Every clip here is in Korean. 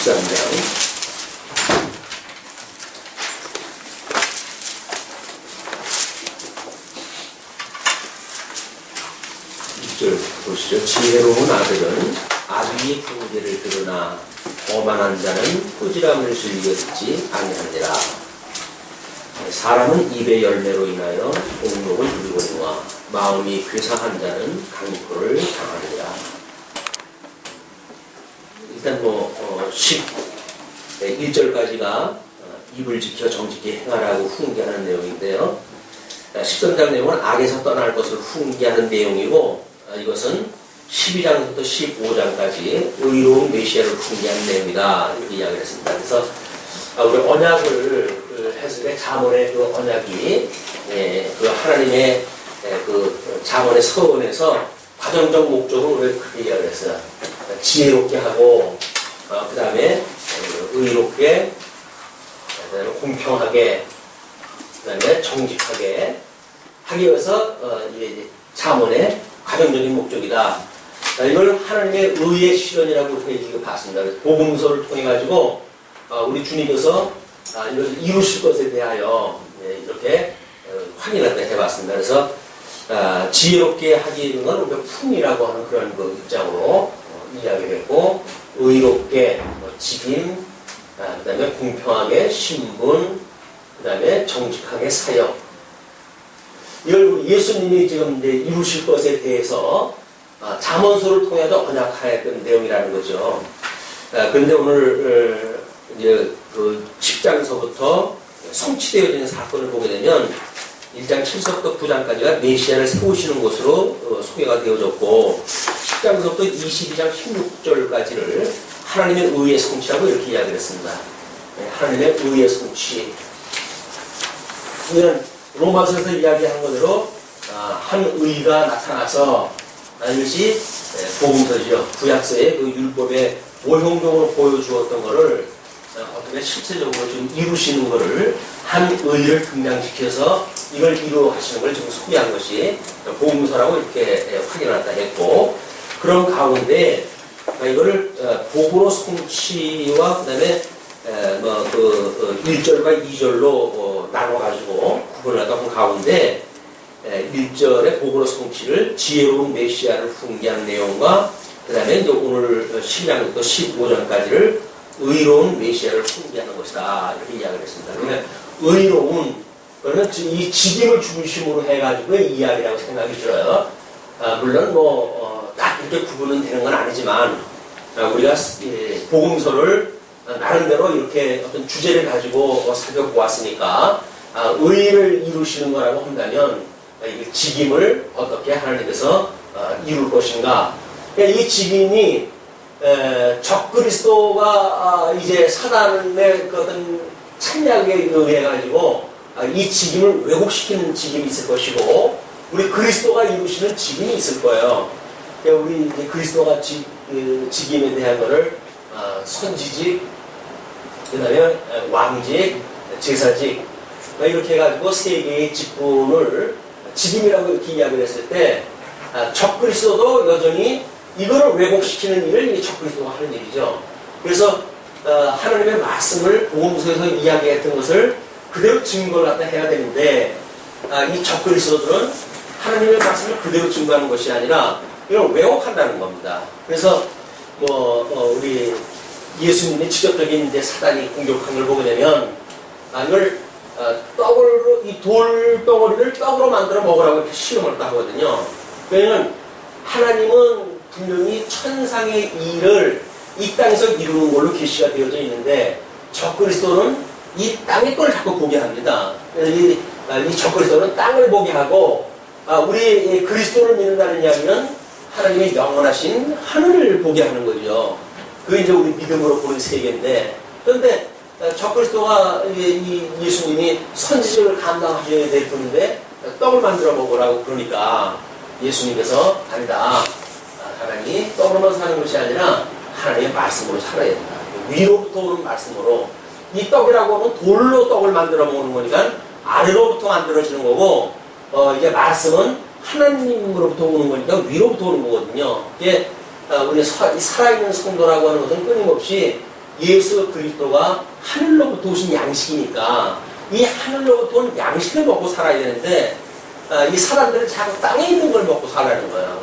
13장. 보시죠. 지혜로운 아들은 아비의 경계를 드러나 거만한 자는 꾸지람을 즐겼지 아니하니라. 사람은 입의 열매로 인하여 공록을 누리거니와 마음이 괴상한 자는 강포를 당하느니라. 일단 11절까지가 입을 지켜 정직히 행하라고 훈계하는 내용인데요. 13장 내용은 악에서 떠날 것을 훈계하는 내용이고, 이것은 12장부터 15장까지 의로운 메시아를 훈계하는 내용이다, 이렇게 이야기를 했습니다. 그래서 우리 언약을 했을 때 잠언의 그 언약이 그 하나님의 그 잠언의 서원에서 과정적 목적으로 왜 그렇게 이야기를 했어요. 지혜롭게 하고, 그 다음에 의롭게, 그 다음에 공평하게, 그 다음에 정직하게 하기 위해서 이게 잠언의 가정적인 목적이다. 이걸 하나님의 의의 실현이라고 이렇게 봤습니다. 복음서를 통해 가지고 우리 주님께서 이것을 이루실 것에 대하여 이렇게 확인을 해봤습니다. 그래서 지혜롭게 하기는 건 우리가 품이라고 하는 그런 그 입장으로 이야기를 했고, 의롭게 직임, 그 다음에 공평하게 신분, 그 다음에 정직하게 사역. 이걸 예수님이 지금 이제 이루실 것에 대해서 잠언서를 통해서 언약하였던 내용이라는 거죠. 그런데 오늘 이제 그 10장서부터 성취되어지는 사건을 보게 되면 1장 7절부터 9장까지가 메시아를 세우시는 것으로 소개가 되어졌고, 10장서부터 22장 16절까지를 하나님의 의의 성취라고 이렇게 이야기를 했습니다. 하나님의 의의 성취. 이는 로마서에서 이야기한 것대로 한 의가 나타나서 이것이 복음서죠. 구약서의 그 율법의 모형적으로 보여주었던 것을 어떻게 실체적으로 좀 이루시는 것을 한 의를 등장시켜서 이걸 이루어 하시는 걸 지금 소개한 것이 복음서라고 이렇게 확인한다 했고, 그런 가운데 이거를 복으로 성취와 그 다음에 1절과 2절로 나눠가지고 구분을 하다 본 가운데 1절의 복으로 성취를 지혜로운 메시아를 훈계하는 내용과 그 다음에 이제 오늘 12장부터 15장까지를 의로운 메시아를 훈계하는 것이다, 이렇게 이야기를 했습니다. 그러면 의로운, 그러면 이 직임을 중심으로 해가지고 이야기라고 생각이 들어요. 물론 딱 이렇게 구분은 되는 건 아니지만, 우리가 복음서를 나름대로 이렇게 어떤 주제를 가지고 살펴보았으니까, 의를 이루시는 거라고 한다면 이 직임을 어떻게 하나님께서 이룰 것인가. 그러니까 이 직임이 적그리스도가 이제 사단의 그 어떤 참략에 의해 가지고 이 직임을 왜곡시키는 직임이 있을 것이고, 우리 그리스도가 이루시는 직임이 있을 거예요. 그러니까 우리 이제 그리스도가 직임에 대한 거를 선지직, 그 다음에 왕직, 제사직, 이렇게 해가지고 세 개의 직분을 직임이라고 이렇게 이야기를 했을 때, 적그리스도도 여전히 이거를 왜곡시키는 일을 적그리스도가 하는 일이죠. 그래서 하나님의 말씀을 복음서에서 이야기했던 것을 그대로 증거를 갖다 해야 되는데, 이 적그리스도들은 하나님의 말씀을 그대로 증거하는 것이 아니라 이걸 왜곡한다는 겁니다. 그래서 우리 예수님의 직접적인 이제 사단이 공격한 걸 보게 되면, 이걸 떡으로, 이 돌덩어리를 떡으로 만들어 먹으라고 이렇게 시험을 하거든요. 왜냐면 하나님은 분명히 천상의 일을 이 땅에서 이루는 걸로 계시가 되어져 있는데, 적그리스도는 이 땅의 걸 자꾸 보게 합니다. 이 적그리스도는 땅을 보게 하고, 우리 그리스도를 믿는다는 이야기는 하나님의 영원하신 하늘을 보게 하는 거죠. 그게 이제 우리 믿음으로 보는 세계인데, 그런데 적그리스도가 이 예수님이 선지식을 감당하셔야 될 분인데 떡을 만들어 먹으라고 그러니까 예수님께서 아니다. 하나님이 떡으로만 사는 것이 아니라 하나님의 말씀으로 살아야 된다. 위로부터 오는 말씀으로. 이 떡이라고 하면 돌로 떡을 만들어 먹는 거니까 아래로부터 만들어지는 거고, 이게 말씀은 하나님으로부터 오는 거니까 위로부터 오는 거거든요. 이게 우리 살아있는 성도라고 하는 것은 끊임없이 예수 그리스도가 하늘로부터 오신 양식이니까 이 하늘로부터 온 양식을 먹고 살아야 되는데 이 사람들은 자꾸 땅에 있는 걸 먹고 살라는 거예요.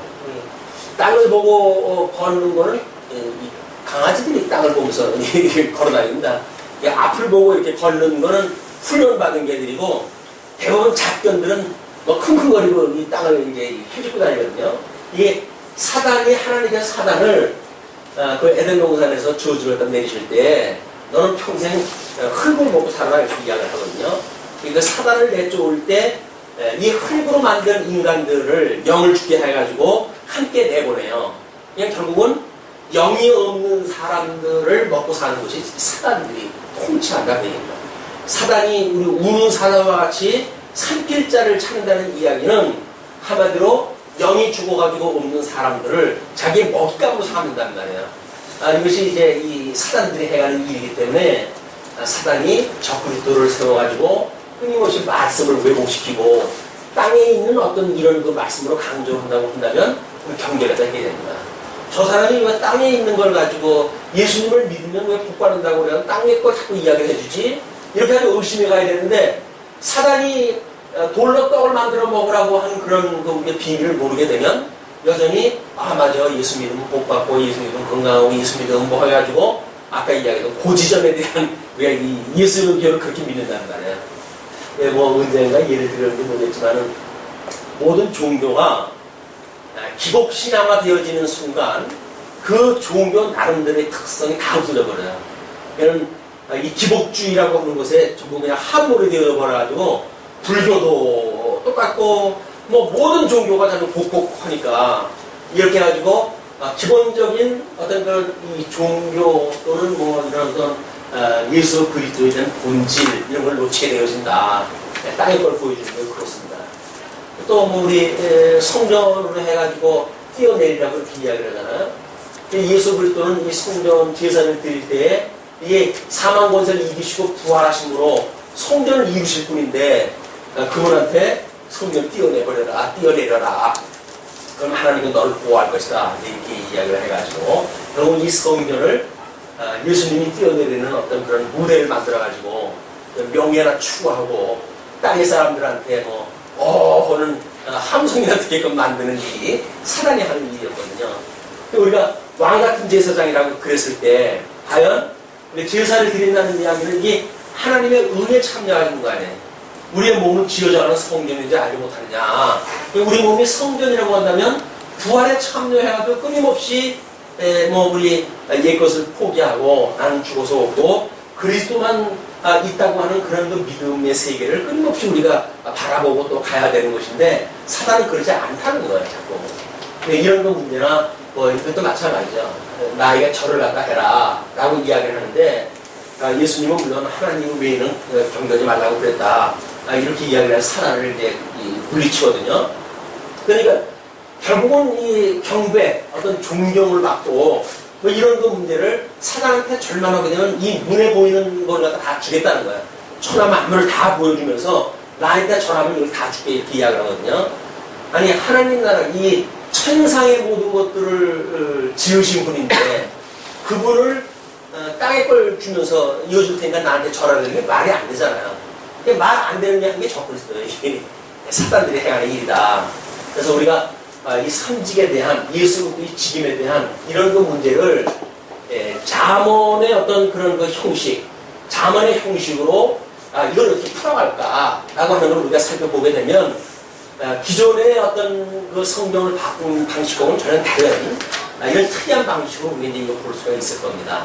땅을 보고 걷는 거는 이 강아지들이 땅을 보면서 걸어다닙니다. 앞을 보고 이렇게 걷는 거는 훈련받은 개들이고 대부분 잡견들은 뭐 킁킁거리고 이 땅을 이제 헤집고 다니거든요. 이게 사단이 하나님의 사단을 그 에덴 동산에서 저주를 갖다 내리실 때 너는 평생 흙을 먹고 살아라 이렇게 이야기를 하거든요. 그러니까 사단을 내쫓을 때 이 흙으로 만든 인간들을 영을 죽게 해가지고 함께 내보내요. 그냥 결국은 영이 없는 사람들을 먹고 사는 것이 사단들이 통치한다 그 얘기입니다. 사단이 우리 우는 사단과 같이 산길자를 찾는다는 이야기는 한마디로 영이 죽어가지고 없는 사람들을 자기의 먹잇감으로 삼는단 말이에요. 이것이 이제 이 사단들이 해가는 일이기 때문에 사단이 적그리스도를 세워가지고 끊임없이 말씀을 왜곡시키고 땅에 있는 어떤 이런 그 말씀으로 강조한다고 한다면 경계가 되게 됩니다. 저 사람이 왜 땅에 있는 걸 가지고 예수님을 믿으면 왜 복받는다고 그래요? 땅에 걸 자꾸 이야기를 해주지? 이렇게 하면 의심해 가야 되는데 사단이 돌로 떡을 만들어 먹으라고 하는 그런 그 비밀을 모르게 되면 여전히 맞아 예수 믿으면 복받고 예수 믿으면 건강하고 예수 믿으면 뭐 해가지고 아까 이야기했던 고지전에 대한 우리가 이 예수의 교를 그렇게 믿는다는 말이에요. 뭐 언젠가 예를 들었는지 모르겠지만은 모든 종교가 기복신앙화 되어지는 순간 그 종교 나름대로의 특성이 다 없어져 버려요. 그러니까 이 기복주의라고 하는 것에 전부 그냥 함몰이 되어 버려가지고 불교도 똑같고 뭐 모든 종교가 다 복곡하니까 이렇게 해가지고 기본적인 어떤 그런 이 종교 또는 뭐 이런 어떤 예수 그리스도에 대한 본질 이런 걸 놓치게 되어진다. 땅의 걸 보여주는 게 그렇습니다. 또 뭐 우리 성전으로 해가지고 뛰어내리라고 이렇게 이야기를 하잖아요. 예수 그리스도는 이 성전 제사를 드릴 때에 이게 사망 권세를 이기시고 부활하심으로 성전을 이루실 분인데 그분한테 성전 뛰어내버려라, 뛰어내려라. 그럼 하나님은 너를 보호할 것이다. 이렇게 이야기를 해가지고 결국 이 성전을 예수님이 뛰어내리는 어떤 그런 무대를 만들어가지고 명예나 추구하고 땅의 사람들한테 그는 함성이나 듣게끔 만드는 일이 사단이 하는 일이었거든요. 우리가 왕같은 제사장이라고 그랬을 때 과연 제사를 드린다는 이야기는 이게 하나님의 은혜에 참여하는 거 아니에요. 우리의 몸은 지어져가는 성전인지 알지 못하느냐. 우리 몸이 성전이라고 한다면 부활에 참여해가지고 끊임없이 우리 옛것을 포기하고 나는 죽어서 오고 그리스도만 있다고 하는 그런 그 믿음의 세계를 끊임없이 우리가 바라보고 또 가야 되는 것인데 사단은 그러지 않다는 거예요, 자꾸. 이런 거 문제나 이것도 마찬가지죠. 나에게 절을 갖다 해라 라고 이야기를 하는데 예수님은 물론 하나님 외에는 경배하지 말라고 그랬다. 이렇게 이야기를 해서 사단을 이제 물리치거든요. 그러니까 결국은 이 경배, 어떤 존경을 받고 이런 그 문제를 사단한테 절망하게 되면 이 눈에 보이는 걸 갖다 다 주겠다는 거야. 천하 만물을 다 보여주면서 나에게 절하면 이걸 다 줄게 이렇게 이야기를 하거든요. 아니 하나님 나라 이 천상의 모든 것들을 지으신 분인데 그분을 땅의 걸 주면서 이어줄 테니까 나한테 절하는 게 말이 안 되잖아요. 말 안 되는 게 한 게 적그리스도예요. 이게 사단들이 행하는 일이다. 그래서 우리가 이 삼직에 대한 예수의 직임에 대한 이런 그 문제를 잠언의 어떤 그런 그 형식, 잠언의 형식으로 이걸 어떻게 풀어갈까라고 하는 걸 우리가 살펴보게 되면 기존의 어떤 그 성경을 바꾼 방식과는 전혀 다른 이런 특이한 방식으로 우리가 이제 볼 수가 있을 겁니다.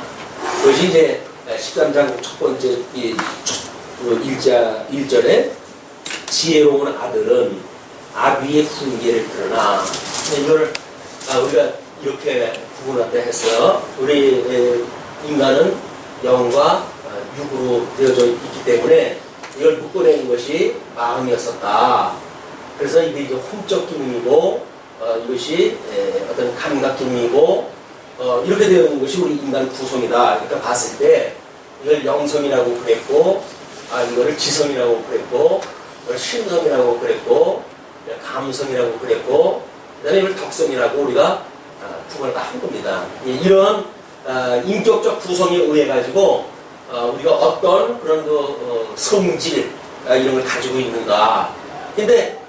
그것이 이제 13장 첫 번째 첫 1절에 지혜로운 아들은 아비의 훈계를 들으나 이걸 우리가 이렇게 구분하게 해서 우리 인간은 영과 육으로 되어져 있기 때문에 이걸 묶어내는 것이 마음이었었다. 그래서 이게 이제 홈적 기능이고 이것이 어떤 감각 기능이고 이렇게 되어 있는 것이 우리 인간 구성이다. 그러니까 봤을 때 이걸 영성이라고 그랬고 이거를 지성이라고 그랬고 이걸 신성이라고 그랬고 감성이라고 그랬고 그 다음에 이걸 덕성이라고 우리가 구분을 다 한 겁니다. 이런 인격적 구성에 의해 가지고 우리가 어떤 그런 성질 이런 걸 가지고 있는가. 근데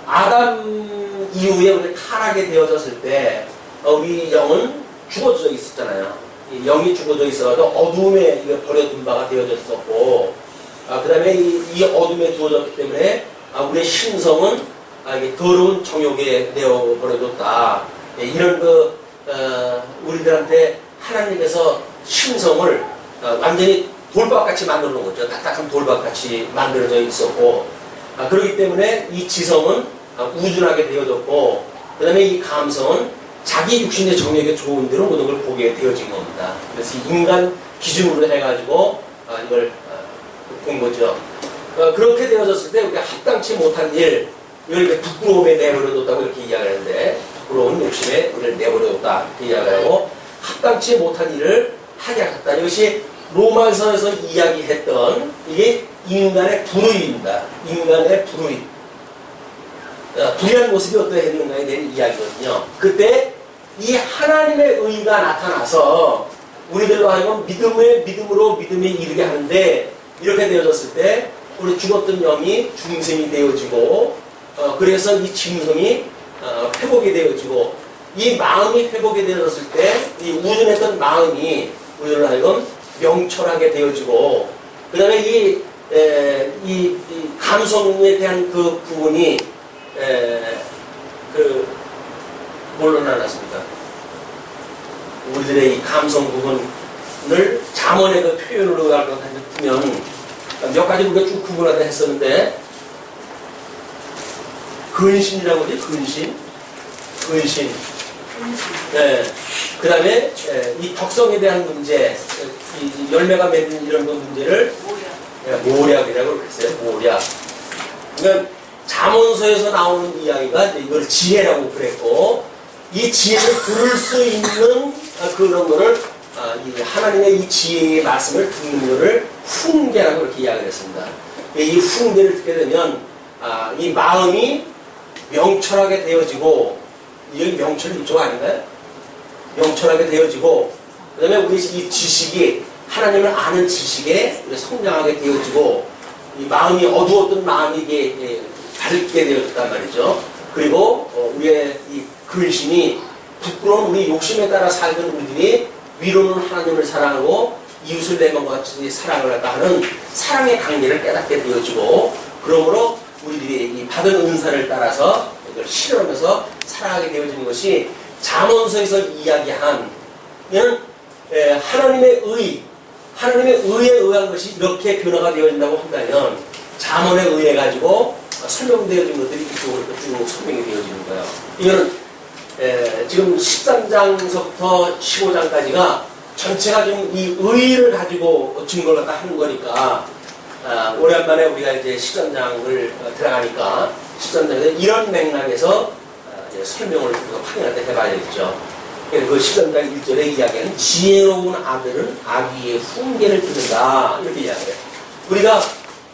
아담 이후에 우리 타락이 되어졌을 때 우리 영은 죽어져 있었잖아요. 이 영이 죽어져 있어도 어둠에 버려둔 바가 되어졌었고, 그 다음에 이 어둠에 두어졌기 때문에 우리의 심성은 이게 더러운 정욕에 내어버려졌다. 이런 우리들한테 하나님께서 심성을 완전히 돌박같이 만들어 놓은 거죠. 딱딱한 돌박같이 만들어져 있었고, 그렇기 때문에 이 지성은 우준하게 되어졌고, 그 다음에 이 감성은 자기 육신의 정욕에 좋은 대로 모든 걸 보게 되어진 겁니다. 그래서 인간 기준으로 해가지고 이걸 본 거죠. 그렇게 되어졌을 때 우리가 합당치 못한 일, 이걸 부끄러움에 내버려뒀다고 이렇게 이야기하는데, 부끄러운 욕심에 우리를 내버려뒀다 이렇게 이야기하고, 합당치 못한 일을 하게 하셨다. 이것이 로마서에서 이야기했던 이게 인간의 불의입니다. 인간의 불의. 불의한 모습이 어떠했는가에 대한 이야기거든요. 그때 이 하나님의 의가 나타나서 우리들로 하여금 믿음으로 믿음에 이르게 하는데, 이렇게 되어졌을 때 우리 죽었던 영이 중생이 되어지고, 그래서 이 짐승이 회복이 되어지고, 이 마음이 회복이 되어졌을 때 이 우준했던 마음이 우리들로 하여금 명철하게 되어지고, 그 다음에 이 감성에 대한 그 부분이 뭘로 나눴습니까? 우리들의 이 감성 부분을 잠언의 그 표현으로 하면 몇 가지 우리가 쭉 구분하다 했었는데, 근신이라고 하지? 근신. 네. 그 다음에 이 덕성에 대한 문제, 이 열매가 맺는 이런 문제를 모략이라고 그랬어요. 모략. 그러니까 잠언서에서 나오는 이야기가 이걸 지혜라고 그랬고, 이 지혜를 들을 수 있는 그런 거를 하나님의 이 지혜의 말씀을 듣는 거를 훈계라고 그렇게 이야기를 했습니다. 이 훈계를 듣게 되면 이 마음이 명철하게 되어지고, 여기 명철이 이쪽 아닌가요? 명철하게 되어지고, 그 다음에 우리 이 지식이 하나님을 아는 지식에 성장하게 되어지고, 이 마음이 어두웠던 마음이 이게 밝게 되어졌단 말이죠. 그리고 우리의 이 근심이 부끄러운 우리 욕심에 따라 살던 우리들이 위로는 하나님을 사랑하고 이웃을 내 몸과 같이 사랑을 할까 하는 사랑의 관계를 깨닫게 되어지고, 그러므로 우리들이 이 받은 은사를 따라서 이걸 실현하면서 살아가게 되어지는 것이 잠언서에서 이야기한 하나님의 의에 의한 것이 이렇게 변화가 되어진다고 한다면, 잠언에 의해 가지고 설명되어진 것들이 이쪽으로 쭉 설명이 되어지는 거예요. 이거는 지금 13장서부터 15장까지가 전체가 지금 이 의를 가지고 증거를 다 하는 거니까, 오랜만에 우리가 이제 13장을 들어가니까 13장에서 이런 맥락에서 이제 설명을 우리가 확인할 때 해봐야겠죠. 그 13장 1절에 이야기하는 지혜로운 아들은 아기의 훈계를 듣는다, 이렇게 이야기해요. 우리가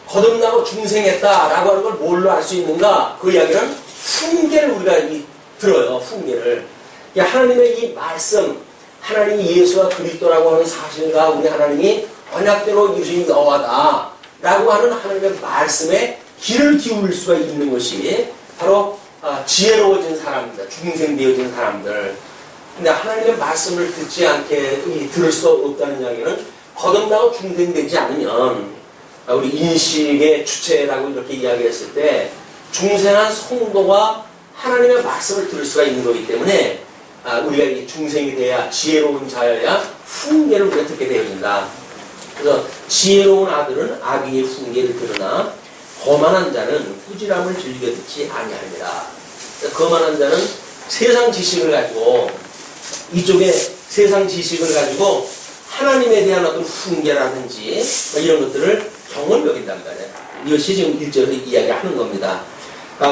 거듭나고 중생했다라고 하는 걸 뭘로 알 수 있는가? 그 이야기는 훈계를 우리가 들어요. 훈계를. 하나님의 이 말씀, 하나님이 예수와 그리스도라고 하는 사실과 우리 하나님이 언약대로 이루신 여호와다 라고 하는 하나님의 말씀에 귀를 기울일 수가 있는 것이 바로 지혜로워진 사람들, 중생되어진 사람들. 근데 하나님의 말씀을 듣지 않게 들을 수 없다는 이야기는 거듭나고 중생되지 않으면, 우리 인식의 주체라고 이렇게 이야기했을 때 중생한 성도가 하나님의 말씀을 들을 수가 있는 거기 때문에 우리가 이 중생이 돼야, 지혜로운 자여야 훈계를 우리가 듣게 되어진다. 그래서 지혜로운 아들은 아비의 훈계를 들으나 거만한 자는 꾸지람을 즐겨 듣지 아니합니다. 거만한 자는 세상 지식을 가지고, 이쪽에 세상 지식을 가지고 하나님에 대한 어떤 훈계라든지 이런 것들을 경을 여긴단 말이에요. 이것이 지금 1절에서 이야기하는 겁니다.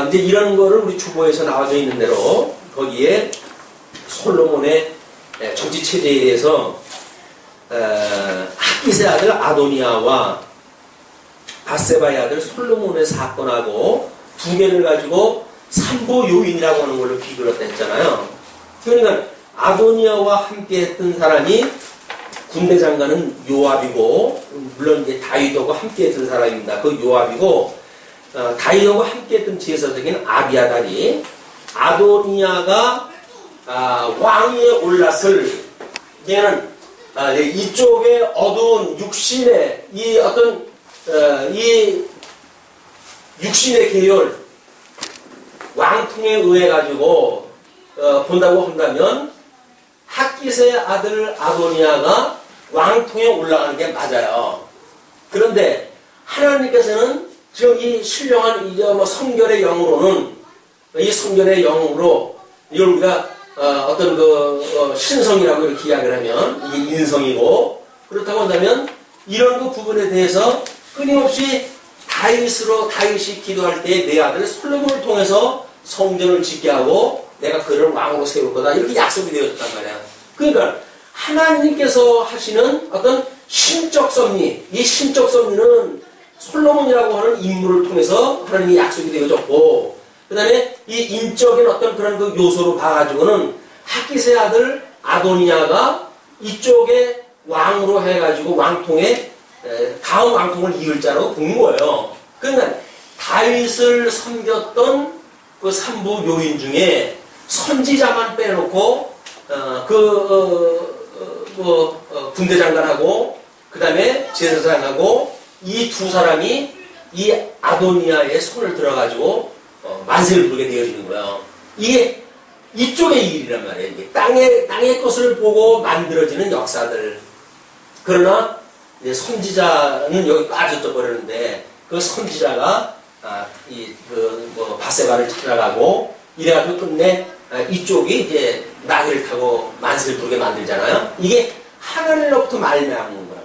이제 이런 거를 우리 주보에서 나와져 있는 대로 거기에 솔로몬의 정치 체제에 대해서 하깃의 아들 아도니아와 바세바의 아들 솔로몬의 사건하고 두 개를 가지고 삼보 요인이라고 하는 걸로 비교를 했잖아요. 그러니까 아도니아와 함께 했던 사람이 군대 장관은 요압이고, 물론 이제 다윗하고 함께 했던 사람입니다. 그 요압이고, 다윗하고 함께 했던 제사장인 아비아달이 아도니아가 왕위에 올랐을 얘는 이쪽에 어두운 육신의 이 어떤 이 육신의 계열 왕통에 의해 가지고 본다고 한다면 핫깃의 아들 아도니아가 왕통에 올라가는 게 맞아요. 그런데 하나님께서는 지금 이 신령한 이제 뭐 성결의 영으로는 이 성결의 영으로 이걸 우리가 어떤 신성이라고 이렇게 이야기를 하면 이게 인성이고, 그렇다고 한다면 이런 그 부분에 대해서 끊임없이 다윗이 기도할 때 내 아들 솔로몬을 통해서 성전을 짓게 하고 내가 그를 왕으로 세울 거다, 이렇게 약속이 되어졌단 말이야. 그러니까 하나님께서 하시는 어떤 신적 섭리, 이 신적 섭리는 솔로몬이라고 하는 인물을 통해서 하나님이 약속이 되어졌고, 그 다음에 이 인적인 어떤 그런 그 요소로 봐가지고는 핫깃의 아들 아도니아가 이쪽에 왕으로 해가지고 왕통에 다음 왕통을 이을 자로 본 거예요. 그러니까 다윗을 섬겼던 그 삼부 요인 중에 선지자만 빼놓고 군대 장관하고 그 다음에 제사장하고 이 두 사람이 이 아도니아의 손을 들어가지고 만세를 부르게 되어지는 거예요. 이게 이쪽의 일이란 말이에요. 이게 땅의 것을 보고 만들어지는 역사들. 그러나 이제 선지자는 여기 빠졌어 버렸는데 그 선지자가 바세바를 찾아가고 이래가지고 끝내 이쪽이 이제 나귀를 타고 만세를 부르게 만들잖아요. 이게 하늘로부터 말미암은 거란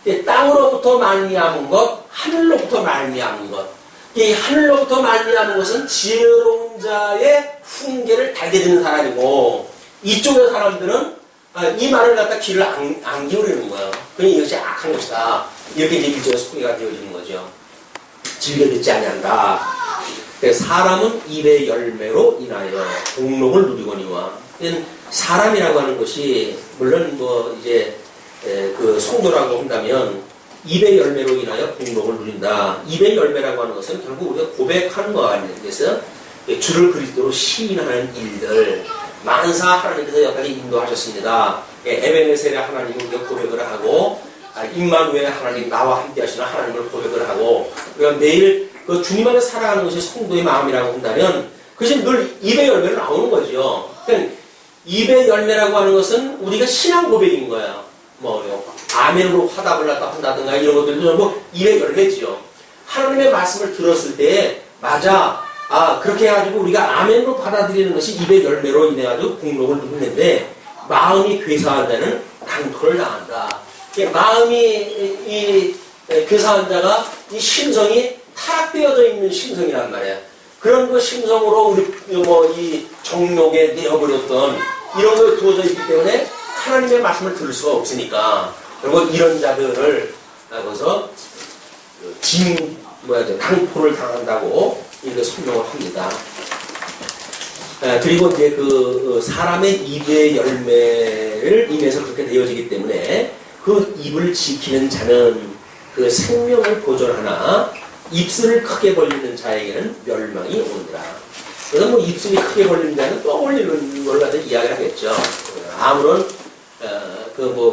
말이에요. 땅으로부터 말미암은 것, 하늘로부터 말미암은 것. 이 하늘로부터 말미암은 것은 지혜로운 자의 훈계를 달게 되는 사람이고, 이쪽의 사람들은 이 말을 갖다 귀를 안 기울이는 거예요. 그러니 이것이 악한 것이다. 이렇게 이제 일종의 소개가 되어지는 거죠. 즐겨 듣지 아니한다. 사람은 입의 열매로 인하여 복록을 누리거니와. 사람이라고 하는 것이 물론 이제 그 성도라고 한다면 입의 열매로 인하여 복록을 누린다. 입의 열매라고 하는 것은 결국 우리가 고백하는 것 아니겠어요? 주를 그리스도로 시인하는 일들, 만사 하나님께서 여기까지 인도하셨습니다. 에베네셀의 하나님을 우리가 고백을 하고, 임마누엘 하나님, 나와 함께 하시는 하나님을 고백을 하고, 우리가 매일 그 주님 안에 살아가는 것이 성도의 마음이라고 한다면 그것이 늘 입의 열매로 나오는 거죠. 그러니까 입의 열매라고 하는 것은 우리가 신앙 고백인 거예요. 아멘으로 화답을 한다든가 이런 것들도 전부 입의 열매지요. 하나님의 말씀을 들었을 때 맞아, 그렇게 해가지고 우리가 아멘으로 받아들이는 것이 입의 열매로 인해가지고 복록을 누리는데, 마음이 괴사한 자는 강토를 당한다. 마음이 괴사한 자가 이 심성이 타락되어져 있는 심성이란 말이에요. 그런 그 심성으로 우리 이 정욕에 내어버렸던 이런 거에 두어져 있기 때문에 하나님의 말씀을 들을 수가 없으니까 결국 이런 자들을 거기서 강포를 당한다고 이렇게 설명을 합니다. 그리고 이제 그 사람의 입의 열매를 인해서 그렇게 되어지기 때문에 그 입을 지키는 자는 그 생명을 보존하나 입술을 크게 벌리는 자에게는 멸망이 오느니라. 그래서 입술이 크게 벌리는 자는 또 벌리는 걸로 이야기를 하겠죠. 아무런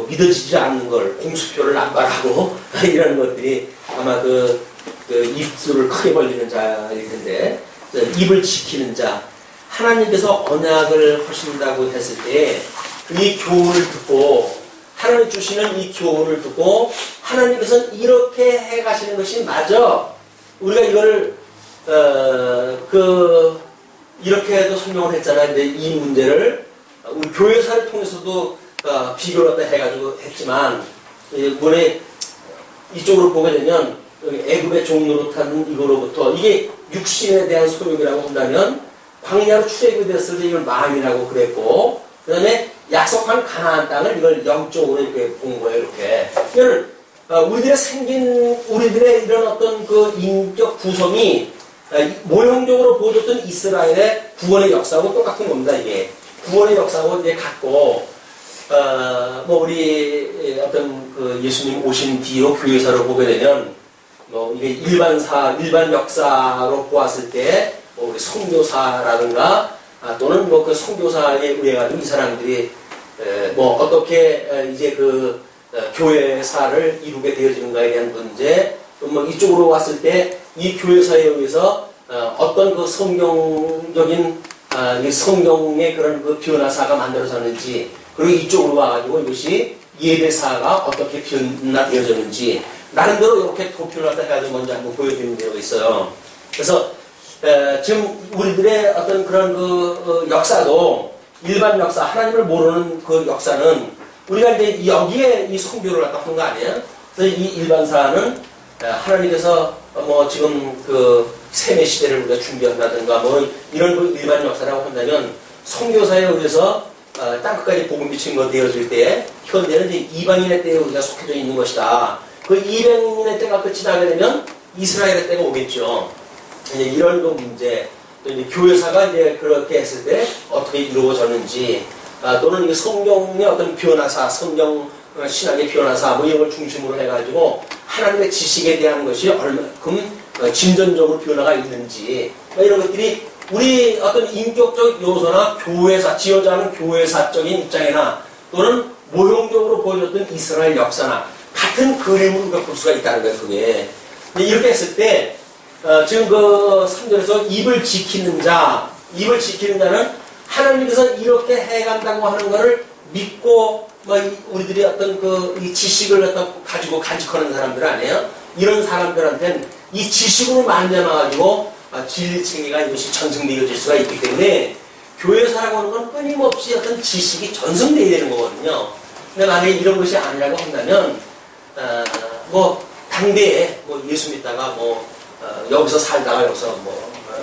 믿어지지 않는 걸 공수표를 남발하고 이런 것들이 아마 그 입술을 크게 벌리는 자일 텐데, 입을 지키는 자, 하나님께서 언약을 하신다고 했을 때 이 교훈을 듣고, 하나님 주시는 이 교훈을 듣고 하나님께서는 이렇게 해가시는 것이 맞아. 우리가 이거를 이렇게도 설명을 했잖아요. 근데 이 문제를 우리 교회사를 통해서도 비교를 해가지고 했지만, 이번에 이쪽으로 보게 되면 애굽의 종노릇한 이거로부터 이게 육신에 대한 소욕이라고 한다면 광야로 출애굽이 됐을 때 이걸 마음이라고 그랬고, 그 다음에 약속한 가나안 땅을 이걸 영적으로 이렇게 본 거예요. 이렇게. 이거는 우리들의 이런 어떤 그 인격 구성이 모형적으로 보여줬던 이스라엘의 구원의 역사하고 똑같은 겁니다. 이게. 구원의 역사하고 이제 같고, 뭐 우리 어떤 그 예수님 오신 뒤로 교회사로 보게 되면 뭐 이게 일반 역사로 보았을 때 뭐 우리 선교사라든가 또는 뭐 그 선교사에 의해 가지고 이 사람들이 뭐 어떻게 이제 그 교회사를 이루게 되어지는가에 대한 문제, 뭐 이쪽으로 왔을 때 이 교회사에 의해서 어떤 그 성경적인 이 성경의 그런 그 변화사가 만들어졌는지, 그리고 이쪽으로 와가지고 이것이 예배사가 어떻게 변화되어졌는지 나름대로 이렇게 도표를 갖다 해가지고 먼저 한번 보여드리는 경우가 있어요. 그래서 지금 우리들의 어떤 그런 그 역사도 일반 역사, 하나님을 모르는 그 역사는 우리가 이제 여기에 이 성교를 갖다 한 거 아니에요? 그래서 이 일반사는 하나님께서 뭐 지금 그 세매 시대를 우리가 준비한다든가 뭐 이런 그 일반 역사라고 한다면 선교사에 의해서 땅끝까지 복음 비친 거 되어질 때 현대는 이제 이방인의 때에 우리가 속해져 있는 것이다. 그 이방인의 때가 끝이 나게 되면 이스라엘의 때가 오겠죠. 이제 이런 그 문제, 또 이제 교회사가 이제 그렇게 했을 때 어떻게 이루어졌는지, 또는 이 성경의 어떤 변화사, 성경 신학의 변화사 뭐 이런 걸 중심으로 해가지고 하나님의 지식에 대한 것이 얼마큼 진전적으로 변화가 있는지, 이런 것들이 우리 어떤 인격적 요소나 교회사, 지어자는 교회사적인 입장이나 또는 모형적으로 보여줬던 이스라엘 역사나 같은 그림으로 우리가 볼 수가 있다는 거예요, 그게. 이렇게 했을 때, 지금 그 3절에서 입을 지키는 자는 하나님께서 이렇게 해간다고 하는 것을 믿고, 우리들이 어떤 이 지식을 갖다 가지고 간직하는 사람들 아니에요? 이런 사람들한테는 이 지식으로 만져놔가지고 진리 체계가 이것이 전승되어질 수가 있기 때문에 교회사라고 하는 건 끊임없이 어떤 지식이 전승되어야 되는 거거든요. 근데 만약에 이런 것이 아니라고 한다면, 뭐, 당대에 뭐 예수 믿다가 여기서 살다가 여기서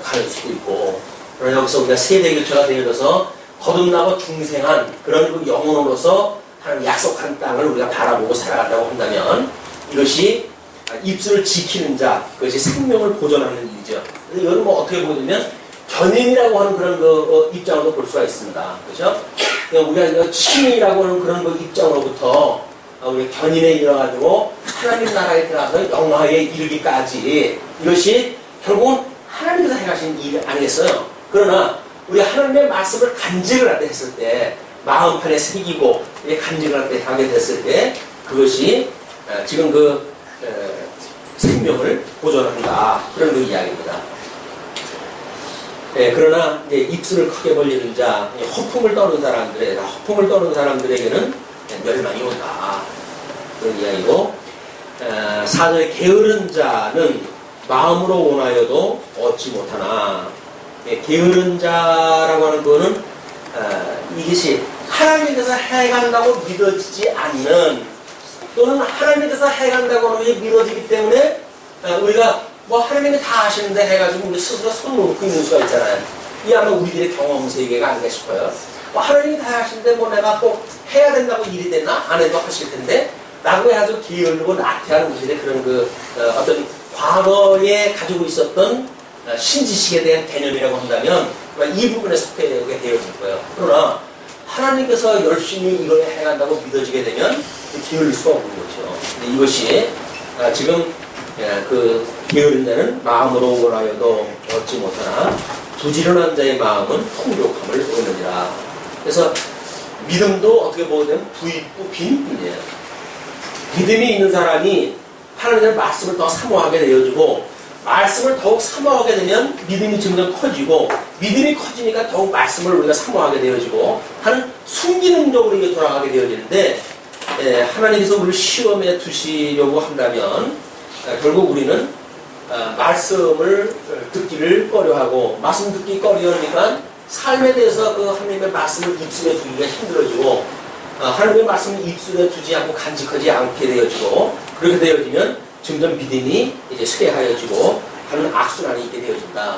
가는 수도 있고, 그러나 여기서 우리가 세대교체가 되어져서 거듭나고 중생한 그런 그 영혼으로서 하나님 약속한 땅을 우리가 바라보고 살아간다고 한다면 이것이 입술을 지키는 자, 그것이 생명을 보존하는 일이죠. 이건 뭐 어떻게 보면 견인이라고 하는 그런 그 입장으로 볼 수가 있습니다. 그렇죠? 우리가 칭이라고 하는 그런 그 입장으로부터 우리 견인에 이뤄가지고 하나님 나라에 들어가서 영화에 이르기까지 이것이 결국은 하나님께서 해가신 일 아니겠어요? 그러나 우리 하나님의 말씀을 간직을 했을 때, 마음판에 새기고 간직을 하게 됐을 때 그것이 지금 그 생명을 보존한다, 그런 그 이야기입니다. 그러나 이제 입술을 크게 벌리는 자, 허풍을 떠는 사람들에게는 멸망이 온다, 그런 이야기고, 4절에 게으른 자는 마음으로 원하여도 얻지 못하나. 게으른 자라고 하는 거는 이것이 하나님께서 해간다고 믿어지지 않는, 또는 하나님께서 해간다고 하는 게 믿어지기 때문에 우리가 뭐 하나님이 다 하시는데 해가지고 우리 스스로 손 놓고 있는 수가 있잖아요. 이 아마 우리들의 경험 세계가 아닌가 싶어요. 뭐 하나님이 다 하시는데 뭐 내가 꼭 해야 된다고 일이 됐나? 안 해도 하실 텐데 라고 해가지고 게으르고 나태한 우리들의 그런 그 어떤 과거에 가지고 있었던 신지식에 대한 개념이라고 한다면 이 부분에 속하게 되어질 거예요. 그러나 하나님께서 열심히 이걸 해간다고 믿어지게 되면 게을릴 수가 없는 거죠. 근데 이것이 지금 그 게으른 자는 마음으로 원하여도 얻지 못하나 부지런한 자의 마음은 풍족함을 얻느니라. 그래서 믿음도 어떻게 보면 부익부 빈이에요. 믿음이 있는 사람이 하나님의 말씀을 더 사모하게 되어지고, 말씀을 더욱 사모하게 되면 믿음이 점점 커지고, 믿음이 커지니까 더욱 말씀을 우리가 사모하게 되어지고 하는 순기능적으로 이게 돌아가게 되어지는데, 하나님께서 우리를 시험에 두시려고 한다면 결국 우리는 말씀을 듣기를 꺼려하고, 말씀 듣기 꺼려하니까 삶에 대해서 그 하나님의 말씀을 입술에 두기가 힘들어지고, 하나님의 말씀을 입술에 두지 않고 간직하지 않게 되어지고, 그렇게 되어지면 점점 믿음이 이제 쇠하여지고 하는 악순환이 있게 되어진다.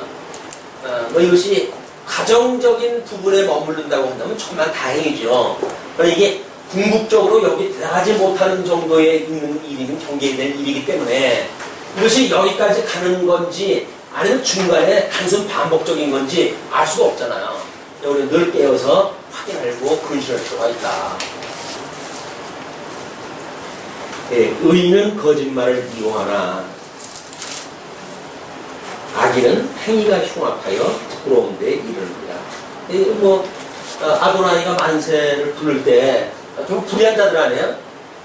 이것이 가정적인 부분에 머무른다고 한다면 정말 다행이죠. 그러나 이게 궁극적으로 여기 들어가지 못하는 정도에 있는 일이면 경계된 일이기 때문에 이것이 여기까지 가는 건지 아니면 중간에 단순 반복적인 건지 알 수가 없잖아요. 우리 늘 깨어서 확인하고 근신할 필요가 있다. 예, 의인은 거짓말을 이용하나 악인은 행위가 흉악하여 부끄러운 데 이르느니라. 아도나이가 만세를 부를 때 좀 불의한 자들 아니에요?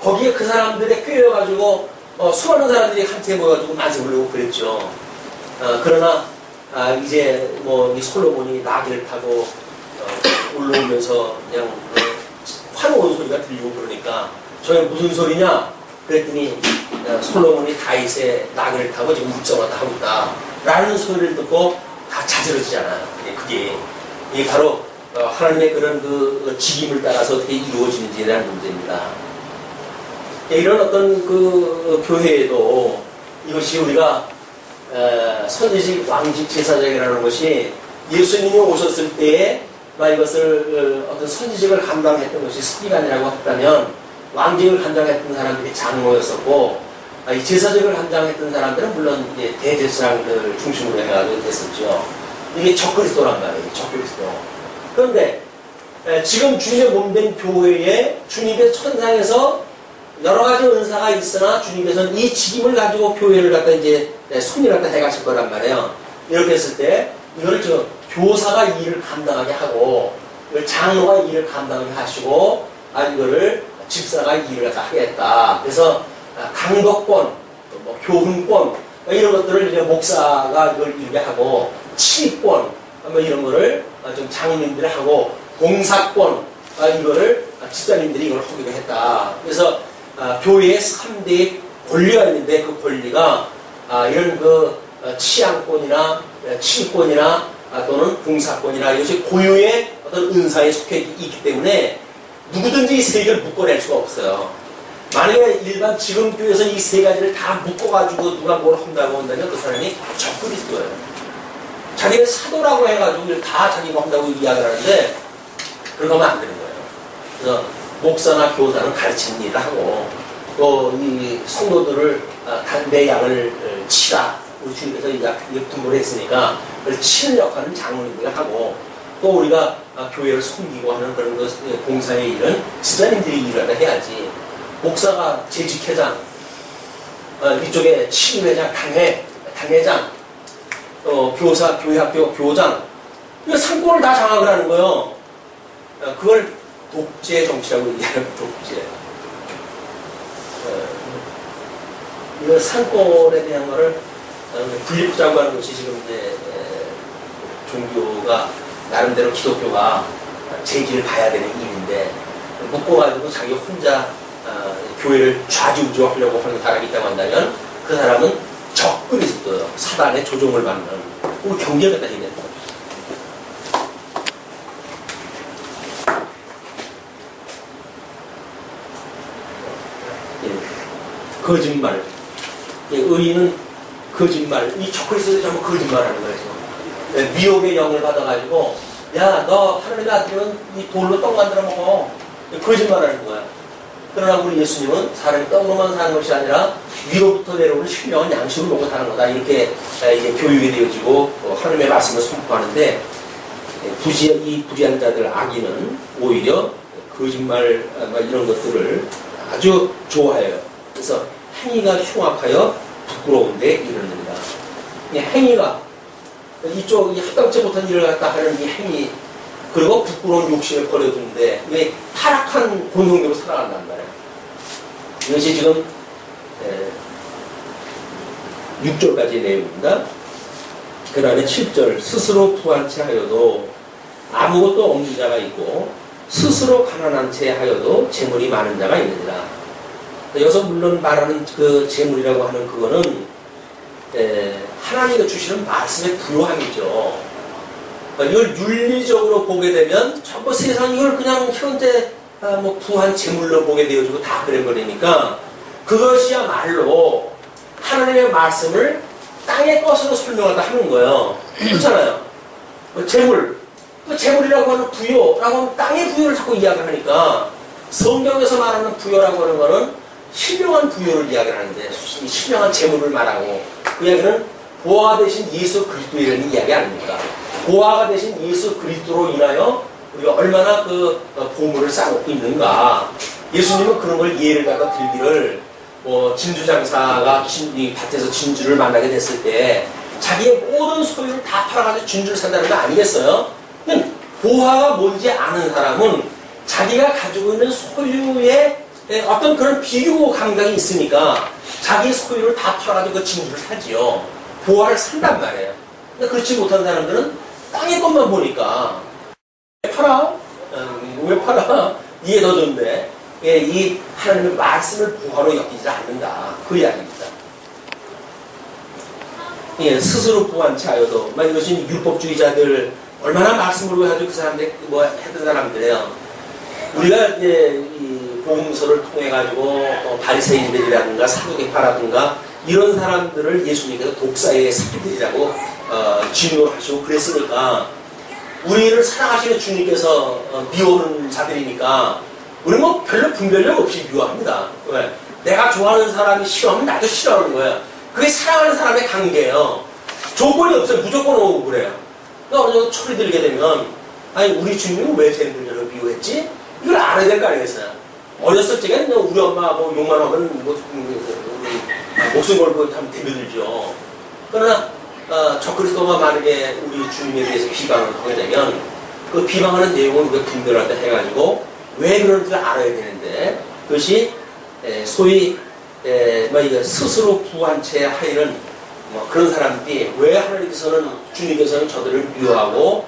거기에 그 사람들에 꿰어가지고 수많은 사람들이 함께 모여가지고 만세 부르고 그랬죠. 그러나 이제 이 솔로몬이 나귀를 타고 올라오면서 그냥 환호한 소리가 들리고 그러니까 저게 무슨 소리냐? 그랬더니 솔로몬이 다윗의 나귀를 타고 지금 묵성하다 하고 있다 라는 소리를 듣고 다 자지러지잖아요. 이게 바로 하나님의 그런 그 직임을 따라서 어떻게 이루어지는지에 대한 문제입니다. 이런 어떤 그 교회에도 이것이 우리가 선지식, 왕직, 제사장이라는 것이 예수님이 오셨을 때에 이것을 어떤 선지식을 감당했던 것이 스티반이라고 했다면 왕직을 감당했던 사람들이 장로였었고 이 제사직을 감당했던 사람들은 물론 이제 대제사장들 중심으로 해가지고 됐었죠. 이게 적그리스도란 말이에요. 적그리스도. 그런데 지금 주님의 몸된 교회에 주님의 천상에서 여러 가지 은사가 있으나 주님께서는 이 직임을 가지고 교회를 갖다 이제 손을 갖다 해가실 거란 말이에요. 이렇게 했을 때 이거를 교사가 일을 감당하게 하고 장로가 일을 감당하게 하시고 이거를 집사가 일을 갖다 하겠다. 그래서 강덕권, 교훈권 이런 것들을 이제 목사가 이걸 이루게 하고 치권 이런 거를 좀 장로님들이 하고 봉사권 이거를 집사님들이 이걸 하기로 했다. 그래서 교회에 3대의 권리가 있는데 그 권리가 이런 그 치양권이나 치권이나 또는 봉사권이나 이것이 고유의 어떤 은사에 속해 있기 때문에 누구든지 이 세 개를 묶어낼 수가 없어요. 만약에 일반 지금 교회에서 이 세 가지를 다 묶어가지고 누가 뭘 한다고 한다면 그 사람이 적그리스도예요. 자기는 사도라고 해가지고 다 자기가 한다고 이야기를 하는데 그러면 안 되는 거예요. 그래서 목사나 교사는 가르치는 일을 하고 또 이 성도들을 내 양을 치라. 우리 주님께서 이게 분부를 했으니까 그걸 치는 역할은 장로님들이 하고 또 우리가 교회를 섬기고 하는 그런 봉사의 일은 집사님들이 일을 해야지. 목사가 재직회장, 이쪽에 치유회장, 당회장, 교사, 교회학교 교장, 이거 상권을 다 장악을 하는 거예요. 그걸 독재 정치라고 얘기하는 독재. 이거 상권에 대한 거를 분립자고 하는 것이 지금 이제 종교가 나름대로 기독교가 제기를 봐야 되는 일인데 묶어가지고 자기 혼자 교회를 좌지우지하려고 하는 사람이 있다고 한다면 그 사람은 적그리스도예요. 사단의 조종을 받는 우리 경계를 갖다 얘기합니다. 거짓말. 의인은 거짓말. 이 적그리스도에 전부 거짓말하는 거예요. 미혹의 영을 받아가지고 야, 너 하나님의 아들이면 이 돌로 떡 만들어 먹어. 거짓말하는 거야. 그러나 우리 예수님은 사람이 떡으로만 사는 것이 아니라 위로부터 내려오는 신령한 양식을 먹고 사는 거다. 이렇게 이제 교육이 되어지고 하나님의 말씀을 선포하는데 이 불의한 자들 악인은 오히려 거짓말 이런 것들을 아주 좋아해요. 그래서 행위가 흉악하여 부끄러운데 이르느니라. 행위가 이쪽 이 합당치 못한 일을 갖다 하는 이 행위 그리고 부끄러운 욕심을 버려두는데 이게 타락한 본성대로 살아간단 말이에요. 이것이 지금 6절까지 내용입니다. 그 다음에 7절 스스로 부한 채 하여도 아무것도 없는 자가 있고 스스로 가난한 채 하여도 재물이 많은 자가 있느니라. 여기서 물론 말하는 그 재물이라고 하는 그거는 하나님이 주시는 말씀의 부요함이죠. 이걸 윤리적으로 보게 되면 전부 세상 이걸 그냥 현재 부한 재물로 보게 되어지고 다 그래버리니까 그것이야말로 하나님의 말씀을 땅의 것으로 설명하다 하는 거예요. 그렇잖아요. 재물, 재물이라고 하는 부요라고 하면 땅의 부요를 자꾸 이야기를 하니까 성경에서 말하는 부요라고 하는 거는 신령한 부요를 이야기를 하는데 신령한 재물을 말하고 그 이야기는 보화가 되신 예수 그리스도라는 이야기 아닙니까? 보화가 되신 예수 그리스도로 인하여 우리가 얼마나 그 보물을 쌓고 있는가. 예수님은 그런 걸 예를 갖다 들기를 진주 장사가 이 밭에서 진주를 만나게 됐을 때 자기의 모든 소유를 다 팔아가지고 진주를 산다는 거 아니겠어요? 보화가 뭔지 아는 사람은 자기가 가지고 있는 소유의 어떤 그런 비교 감각이 있으니까 자기 소유를 다 팔아가지고 그 진주를 사지요. 보화를 산단 말이에요. 근데 그렇지 못한 사람들은 땅의 것만 보니까 왜 팔아? 왜 팔아? 이게 더 좋은데 이 하나님의 말씀을 보화로 여기지 않는다. 그 이야기입니다. 스스로 부한 채하여도 이것이 율법주의자들 얼마나 말씀을 외워가지고 그 사람들 했던 사람들이에요. 우리가 이제 이 복음서를 통해 가지고 바리새인들이라든가 사두개파라든가 이런 사람들을 예수님께서 독사의 새끼들이라고 진노하시고 그랬으니까 우리를 사랑하시는 주님께서 미워하는 자들이니까 우리 별로 분별력 없이 미워합니다. 왜? 내가 좋아하는 사람이 싫어하면 나도 싫어하는 거예요. 그게 사랑하는 사람의 관계예요. 조건이 없어요. 무조건 오고 그래요. 그러니까 어느 정도 철이 들게 되면 아니 우리 주님은 왜 쟤네들을 미워했지? 이걸 알아야 될 거 아니겠어요? 어렸을 적에는 우리 엄마 욕만 하면 목숨 걸고 참 대들죠. 그러나 적그리스도가 만약에 우리 주님에 대해서 비방을 하게 되면 그 비방하는 내용을 우리가 분별할 때 해가지고 왜 그런지를 알아야 되는데 그것이 소위 스스로 부한 채 하이는 그런 사람들이 왜 하나님께서는 주님께서는 저들을 미워하고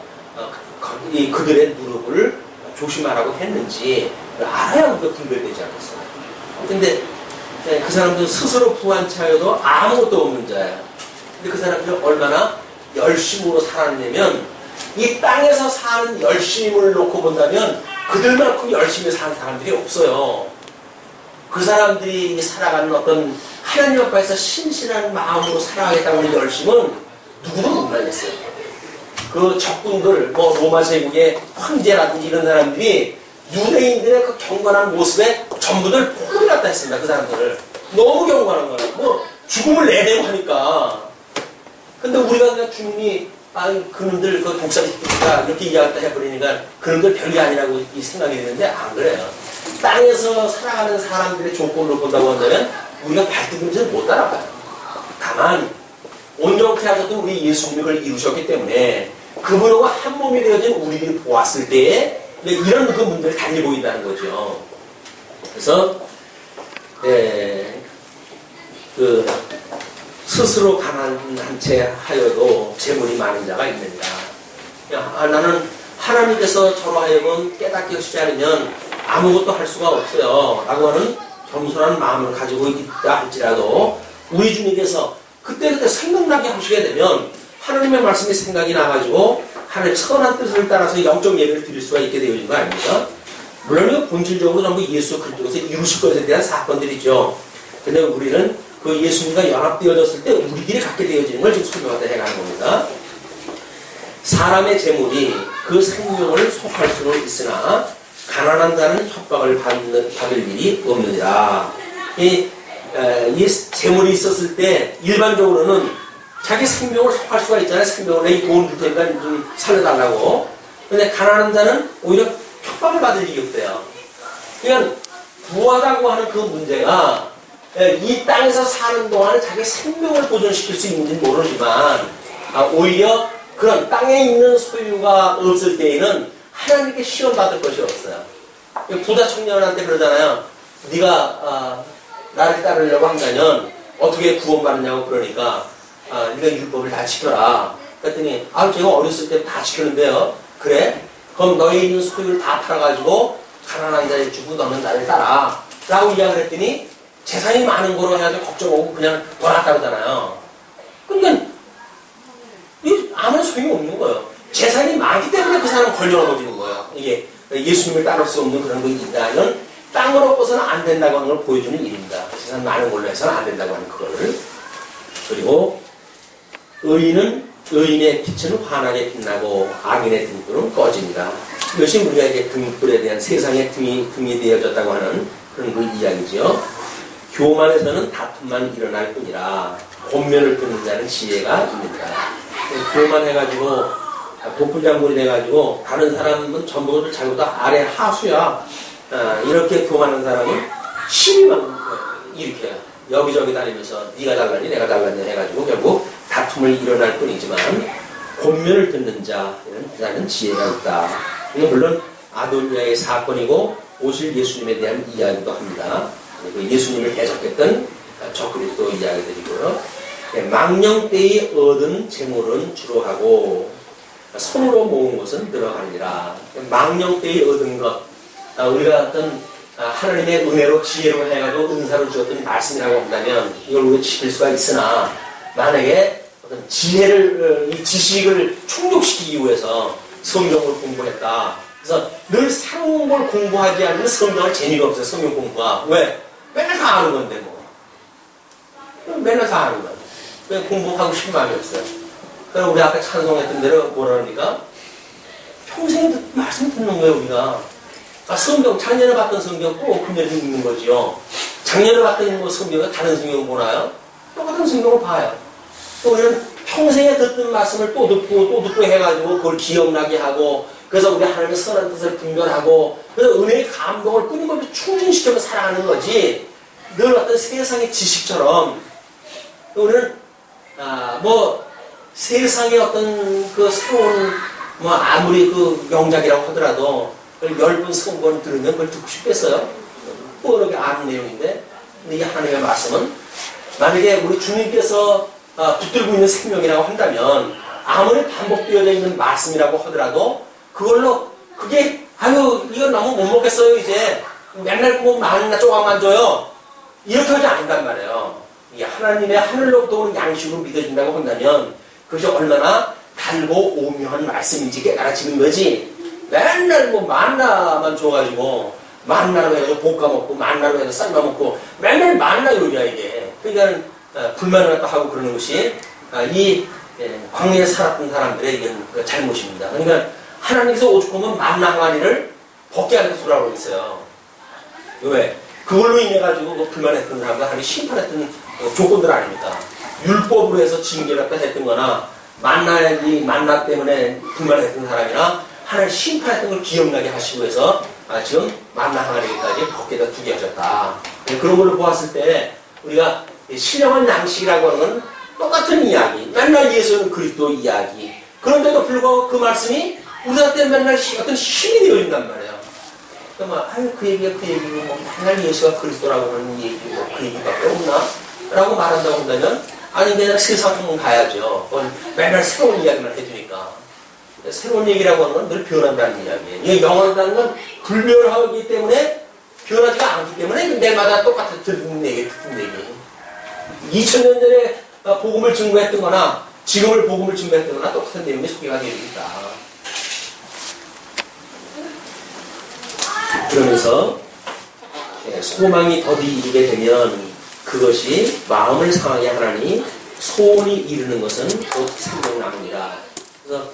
그들의 무릎을 조심하라고 했는지 알아야 우리가 분별되지 않겠어요. 근데 그 사람들은 스스로 부한 채여도 아무것도 없는 자예요. 근데 그 사람들이 얼마나 열심으로 살았냐면 이 땅에서 사는 열심을 놓고 본다면 그들만큼 열심히 사는 사람들이 없어요. 그 사람들이 살아가는 어떤 하나님 앞에서 신실한 마음으로 살아가겠다는 열심은 누구도 못 나겠어요. 그 적군들, 로마 제국의 황제라든지 이런 사람들이 유대인들의 그 경건한 모습에 전부들 포를 갖다 했습니다. 그 사람들을. 너무 경건한 거예요. 죽음을 내대고 하니까. 근데 우리가 그냥 주님이 그놈들 그 독사시키니까 이렇게 이야기를 해버리니까 그놈들 별게 아니라고 이 생각이 드는데 안 그래요. 땅에서 살아가는 사람들의 조건으로 본다고 한다면 우리가 발등금질을 못 따라가요. 다만 온전케 하셨던 우리 예수님을 이루셨기 때문에 그분과 한 몸이 되어진 우리들이 보았을 때에 이런 그 문제를 달리 보인다는 거죠. 그래서 스스로 가난한 채 하여도 재물이 많은 자가 있느니라. 나는 하나님께서 저로 하여금 깨닫게 하시지 않으면 아무것도 할 수가 없어요. 라고 하는 겸손한 마음을 가지고 있다 할지라도 우리 주님께서 그때 생각나게 하시게 되면 하나님의 말씀이 생각이 나가지고 하나님의 선한 뜻을 따라서 영적 예배를 드릴 수가 있게 되어진 거 아닙니까? 물론 이거 본질적으로 전부 예수 그리스도께서 이루실 것에 대한 사건들이죠. 근데 우리는 그 예수님과 연합되어졌을 때 우리들이 갖게 되어지는 걸 지금 설명하다 해가는 겁니다. 사람의 재물이 그 생명을 속할 수는 있으나 가난한 자는 협박을 받을 일이 없느니라. 이 재물이 있었을 때 일반적으로는 자기 생명을 속할 수가 있잖아요. 생명을 내 돈 줄 테니까 좀 살려달라고. 근데 가난한 자는 오히려 협박을 받을 일이 없대요. 그러니까 부하다고 하는 그 문제가 이 땅에서 사는 동안에 자기 생명을 보존시킬 수 있는지는 모르지만 오히려 그런 땅에 있는 소유가 없을 때에는 하나님께 시험받을 것이 없어요. 부자 청년한테 그러잖아요. 네가 나를 따르려고 한다면 어떻게 구원받느냐고 그러니까 네가 율법을 다 지켜라. 그랬더니 제가 어렸을 때 다 지켰는데요. 그래? 그럼 너희 있는 소유를 다 팔아가지고 가난한 자에 주고 너는 나를 따라. 라고 이야기를 했더니 재산이 많은 거로 해가지고 걱정하고 그냥 돌아갔다 그러잖아요. 그러니까 아무런 소용이 없는 거예요. 재산이 많기 때문에 그 사람은 걸려넘어지는 거예요. 이게 예수님을 따를 수 없는 그런 거 있다면 땅을 얻고서는 안 된다고 하는 걸 보여주는 일입니다. 재산 많은 걸로 해서는 안 된다고 하는 그거를. 그리고 의인의 빛은 환하게 빛나고 악인의 등불은 꺼집니다. 이것이 우리가 이제 등불에 대한 세상의 등이 되어졌다고 하는 그런 그 이야기죠. 교만에서는 다툼만 일어날 뿐이라 권면을 듣는 자는 지혜가 있느니라. 교만해가지고 독불장군이 돼가지고 다른 사람은 전부를 자기보다 아래 하수야. 이렇게 교만한 사람은 시비만 일으켜요. 여기저기 다니면서 네가 달랐니 내가 달랐니 해가지고 결국 다툼을 일어날 뿐이지만 권면을 듣는 자는 지혜가 있다. 이건 물론 아도니아의 사건이고 오실 예수님에 대한 이야기도 합니다. 예수님을 대적했던 적그리스도 이야기들이고요. 망령 때에 얻은 재물은 주로 하고 손으로 모은 것은 늘어가니라. 망령 때에 얻은 것, 우리가 어떤 하나님의 은혜로 지혜로 해가지고 은사를 주었던 말씀이라고 한다면 이걸 우리가 지킬 수가 있으나 만약에 어떤 지혜를 이 지식을 충족시키기 위해서 성경을 공부했다. 그래서 늘 새로운 걸 공부하지 않으면 성경을 재미가 없어요. 성경 공부가. 왜? 맨날 다 아는 건데 뭐. 맨날 다 아는 거야. 왜 공부하고 싶은 마음이 없어요. 그럼 우리 아까 찬송했던 대로 뭐라 그러니까 평생 말씀 듣는 거예요 우리가. 성경 작년에 봤던 성경 꼭 금년에 읽는 거지요. 작년에 봤던 뭐 성경은 다른 성경을 보나요? 똑같은 성경을 봐요. 또 우리는 평생에 듣던 말씀을 또 듣고 해가지고 그걸 기억나게 하고 그래서 우리 하나님의 선한 뜻을 분별하고 그래서 은혜의 감동을 끊임없이 충진시켜서 살아가는 거지 늘 어떤 세상의 지식처럼 우리는 뭐 세상의 어떤 그 새로운 뭐 아무리 그 명작이라고 하더라도 그걸 10번, 20번 들으면 그걸 듣고 싶겠어요? 뽀르게 아는 내용인데 근데 이 하나님의 말씀은 만약에 우리 주님께서 붙들고 있는 생명이라고 한다면 아무리 반복되어져 있는 말씀이라고 하더라도 그걸로 그게 아유 이건 너무 못 먹겠어요 이제 맨날 뭐 만나 조각만 줘요 이렇게 하지 않는단 말이에요. 이 하나님의 하늘로부터 오는 양식으로 믿어진다고 한다면 그것이 얼마나 달고 오묘한 말씀인지 깨달아지는 거지 맨날 뭐 만나만 줘가지고 만나로 해서 볶아 먹고 만나로 해서 삶아 먹고 맨날 만나 요리야 이게. 그러니까 불만을 하고 그러는 것이 이 광야에 살았던 사람들의 이건 잘못입니다. 그러니까 하나님께서 오죽하면 만나 항아리를 벗게 하는 소라고 있어요. 왜? 그걸로 인해 가지고 뭐 불만했던 사람들 하나님 심판했던 조건들 아닙니까? 율법으로 해서 징계를 했던 거나 만나 때문에 불만했던 사람이나 하나님 심판했던 걸 기억나게 하시고 해서 지금 만나 항아리까지 벗게다 두게 하셨다. 그런 걸로 보았을 때 우리가 신령한 양식이라고 하는 건 똑같은 이야기. 맨날 예수는 그리스도 이야기. 그런데도 불구하고 그 말씀이 우리한테 맨날 어떤 힘이 되어진단 말이에요. 그러면 그 얘기가 그 얘기고 뭐 맨날 예수가 그리스도라고 하는 얘기고 그 얘기밖에 없나? 라고 말한다고 한다면 아니 내가 세상 한번 가야죠. 맨날 새로운 이야기만 해주니까. 새로운 얘기라고 하는 건 늘 변한다는 이야기예요. 이게 영원하다는 건 불변하기 때문에 변하지가 않기 때문에 내마다 똑같은 듣는 얘기, 듣는 얘기. 2000년 전에 복음을 증거했던 거나 지금을 복음을 증거했던 거나 똑같은 내용이 소개가 되어있다. 그러면서 소망이 더디 이루게 되면 그것이 마음을 상하게 하나니 소원이 이루는 것은 곧 생명나무니라. 그래서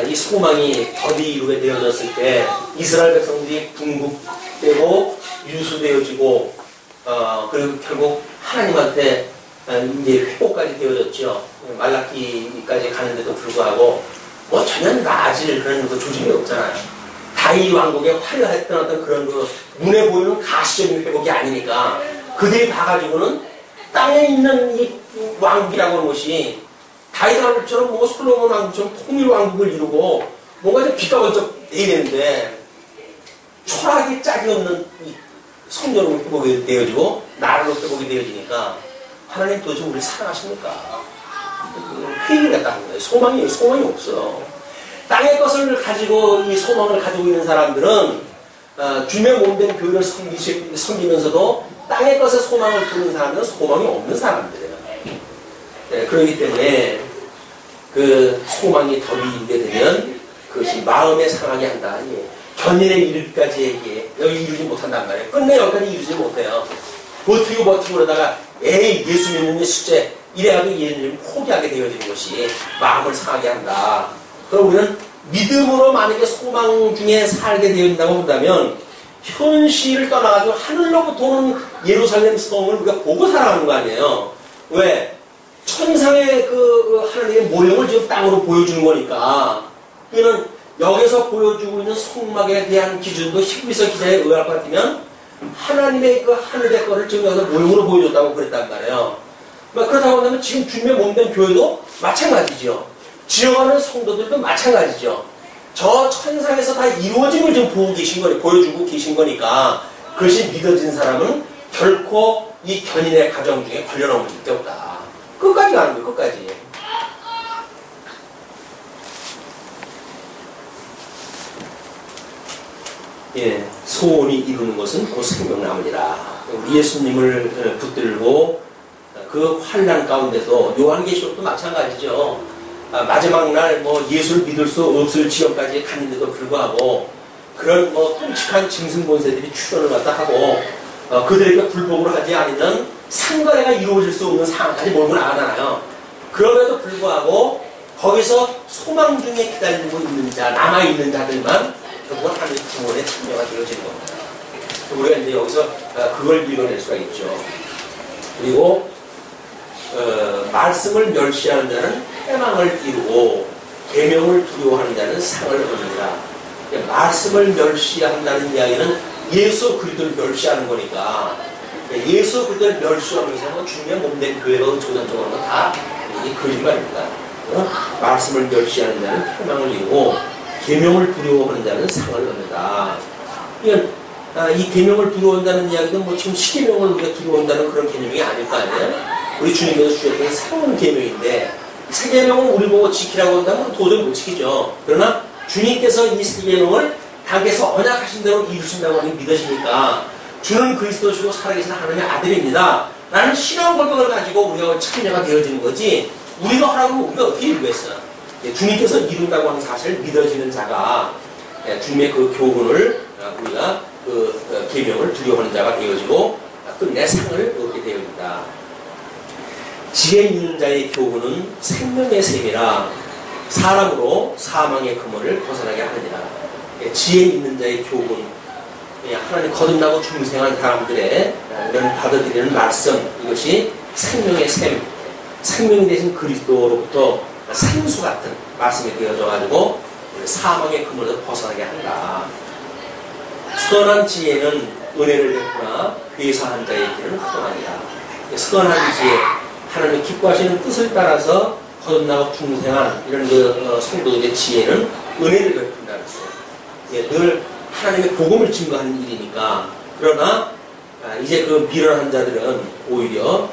이 소망이 더디 이루게 되어졌을 때 이스라엘 백성들이 궁극되고 유수되어지고 그리고 결국 하나님한테 이제 회복까지 되어졌죠. 말라기까지 가는데도 불구하고 뭐 전혀 나아질 그런 조짐이 없잖아요. 다윗 왕국의 화려했던 어떤 그런 눈에 보이는 가시적인 회복이 아니니까 그들이 봐가지고는 땅에 있는 이 왕국이라고 하는 것이 다윗 왕국처럼 뭐 솔로몬 왕국처럼 통일 왕국을 이루고 뭔가 좀 빛과 번쩍 돼야 되는데 초라하게 짝이 없는 이 성전으로 회복이 되어지고 나라로 회복이 되어지니까 하나님 도대체 우리를 사랑하십니까? 회의를 했다는 거예요. 소망이 없어. 땅의 것을 가지고 이 소망을 가지고 있는 사람들은 주님의 몸된 교회를 섬기면서도 땅의 것에 소망을 두는 사람들은 소망이 없는 사람들이에요. 네, 그렇기 때문에 그 소망이 더 이루게 되면 그것이 마음에 상하게 한다. 예. 견인에 이르기까지 얘기해. 여기 이루지 못한단 말이에요. 끝내 여기까지 이루지 못해요. 버티고 그러다가 에이 예수 믿는 숫제 이래가지고 예수님을 포기하게 되어지는 것이 마음을 상하게 한다. 그럼 우리는 믿음으로 만약에 소망 중에 살게 되어진다고 한다면 현실을 떠나가지고 하늘로부터 오는 예루살렘 성을 우리가 보고 살아가는 거 아니에요. 왜? 천상의 그 하나님의 모형을 지금 땅으로 보여주는 거니까 이는 여기서 보여주고 있는 성막에 대한 기준도 히브리서 기자에 의할 것 같으면 하나님의 그 하늘의 거를 지금 여기서 모형으로 보여줬다고 그랬단 말이에요. 그렇다고 한다면 지금 주님의 몸된 교회도 마찬가지죠. 지어가는 성도들도 마찬가지죠. 저 천상에서 다 이루어진 걸 지금 보고 계신 거니, 보여주고 계신 거니까 그것이 믿어진 사람은 결코 이 견인의 가정 중에 걸려놓을 게 없다. 끝까지 가는 거예요. 끝까지. 예, 소원이 이루는 것은 곧 생명나무니라. 우리 예수님을 붙들고 그 환난 가운데서 요한계시록도 마찬가지죠. 마지막 날 예수를 믿을 수 없을 지역까지 갔는데도 불구하고 그런 끔찍한 짐승본새들이 출현을 갖다 하고 그들에게 불복을 하지 않으면 상거래가 이루어질 수 없는 상황까지 몰고 나가잖아요. 그럼에도 불구하고 거기서 소망 중에 기다리고 있는 자, 남아있는 자들만 결국은 하나님 구원에 참여가 되어지는 겁니다. 우리가 이제 여기서 그걸 밀어낼 수가 있죠. 그리고 말씀을 멸시하는 자는 해망을 이루고 계명을 두려워하는 자는 상을 얻느니라. 말씀을 멸시한다는 이야기는 예수 그리스도를 멸시하는 거니까 예수 그리스도를 멸시하면서 주님의 몸된 교회가 조전적으로 다 이게 거짓말입니다. 말씀을 멸시하는 자는 해망을 이루고 계명을 두려워하는 자는 상을 얻는다. 이 계명을 두려워한다는 이야기는 지금 십계명을 우리가 두려워한다는 그런 개념이 아닐 거 아니에요? 우리 주님께서 주셨던 새로운 계명인데 새 계명을 우리 보고 지키라고 한다면 도저히 못 지키죠. 그러나 주님께서 이 새 계명을 당께서 언약하신 대로 이루신다고 하는 믿으시니까 주는 그리스도시고 살아계신 하나님의 아들입니다. 라는 신앙 고백을 가지고 우리가 참여가 되어지는 거지 우리가 하라고 우리가 어떻게 이루겠어요? 주님께서 이룬다고 하는 사실을 믿어지는 자가 주님의 그 교훈을 우리가 그 계명을 두려워하는 자가 되어지고 끝내 상을 얻게 되어진다. 지혜 있는 자의 교훈은 생명의 셈이라 사람으로 사망의 그물을 벗어나게 하느니라. 지혜 있는 자의 교훈, 하나님 거듭나고 중생한 사람들의 이런 받아들이는 말씀, 이것이 생명의 셈, 생명이 되신 그리스도로부터 생수 같은 말씀이 되어져가지고 사망의 그물을 벗어나게 한다. 선한 지혜는 은혜를 베푸나 괴사한 자의 길은 허망이다. 선한 지혜, 하나님 기뻐하시는 뜻을 따라서 거듭나고 중생한 이런 성도들의 지혜는 은혜를 베푼다는 거예요. 늘 하나님의 복음을 증거하는 일이니까. 그러나 이제 그 미련한 자들은 오히려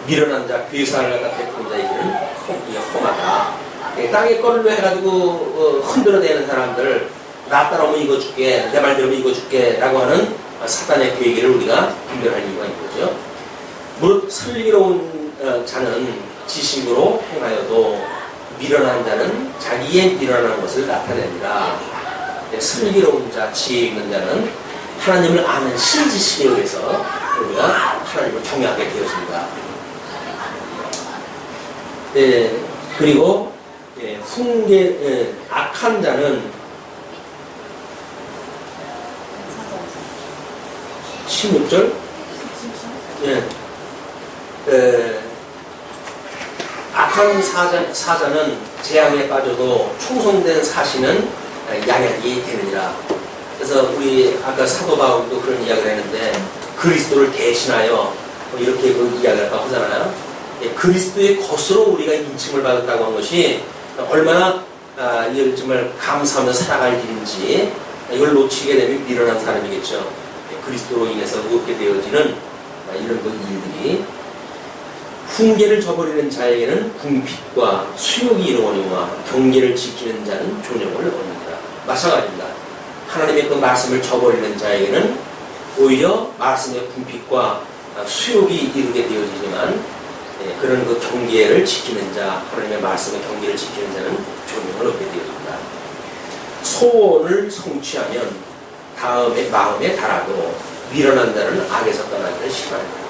미련한 자, 괴사를 갖다 베푸는 자에게는 험하다. 땅에 거를로 해가지고 흔들어대는 사람들, 나 따라오면 이거 줄게, 내 말 들으면 이거 줄게 라고 하는 사단의 계획을 우리가 분별할 이유가 있는 거죠. 무릇 슬기로운 자는 지식으로 행하여도 미련한 자는 자기의 미련한 것을 나타냅니다. 슬기로운 자, 지혜 있는 자는 하나님을 아는 신지식에 의해서 우리가 하나님을 경외하게 되어집니다. 그리고 악한 자는 16절 악한 사자는 재앙에 빠져도 충성된 사신은 양약이 되느니라. 그래서 우리 아까 사도 바울도 그런 이야기를 했는데 그리스도를 대신하여 이렇게 그 이야기를 하잖아요. 그리스도의 것으로 우리가 인칭을 받았다고 한 것이 얼마나 이걸 정말 감사하며 살아갈 일인지 이걸 놓치게 되면 미련한 사람이겠죠. 그리스도로 인해서 얻게 되어지는 이런 일들이 훈계를 저버리는 자에게는 궁핍과 수욕이 이르거니와 경계를 지키는 자는 존영을 얻는다. 마찬가지입니다. 하나님의 그 말씀을 저버리는 자에게는 오히려 말씀의 궁핍과 수욕이 이르게 되어지지만 그런 그 경계를 지키는 자, 하나님의 말씀의 경계를 지키는 자는 존영을 얻게 되어집니다. 소원을 성취하면 다음에 마음에 달하고 미련한 자는 악에서 떠나기를 싫어한다.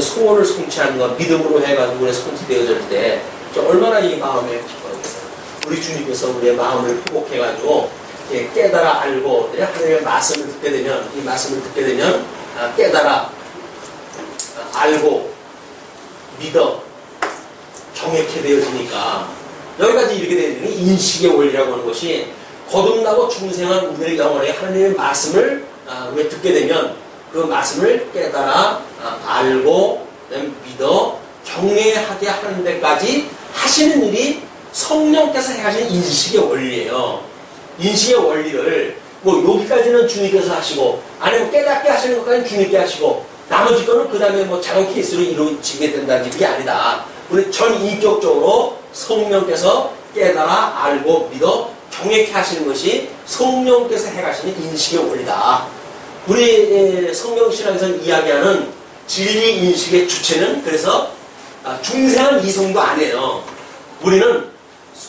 소원을 성취하는 건 믿음으로 해가지고 성취되어질 때 얼마나 이 마음에 기뻐하겠어요. 우리 주님께서 우리의 마음을 회복해가지고 깨달아 알고 하나님의 말씀을 듣게 되면 이 말씀을 듣게 되면 깨달아 알고 믿어 경외케 되어지니까 여기까지 이렇게 되는 인식의 원리라고 하는 것이 거듭나고 중생한 우리의 영혼에 하나님의 말씀을 우리가 듣게 되면 그 말씀을 깨달아 알고 믿어 경외하게 하는 데까지 하시는 일이 성령께서 행하시는 인식의 원리예요. 인식의 원리를 뭐 여기까지는 주님께서 하시고 아니면 깨닫게 하시는 것까지는 주님께 하시고 나머지 거는 그 다음에 뭐 작은 케이스로 이루어지게 된다는 게 아니다. 우리 전 인격적으로 성령께서 깨달아 알고 믿어 경외케 하시는 것이 성령께서 행하시는 인식의 원리다. 우리 성경신학에서 이야기하는 진리 인식의 주체는 그래서 중생한 이성도 아니에요. 우리는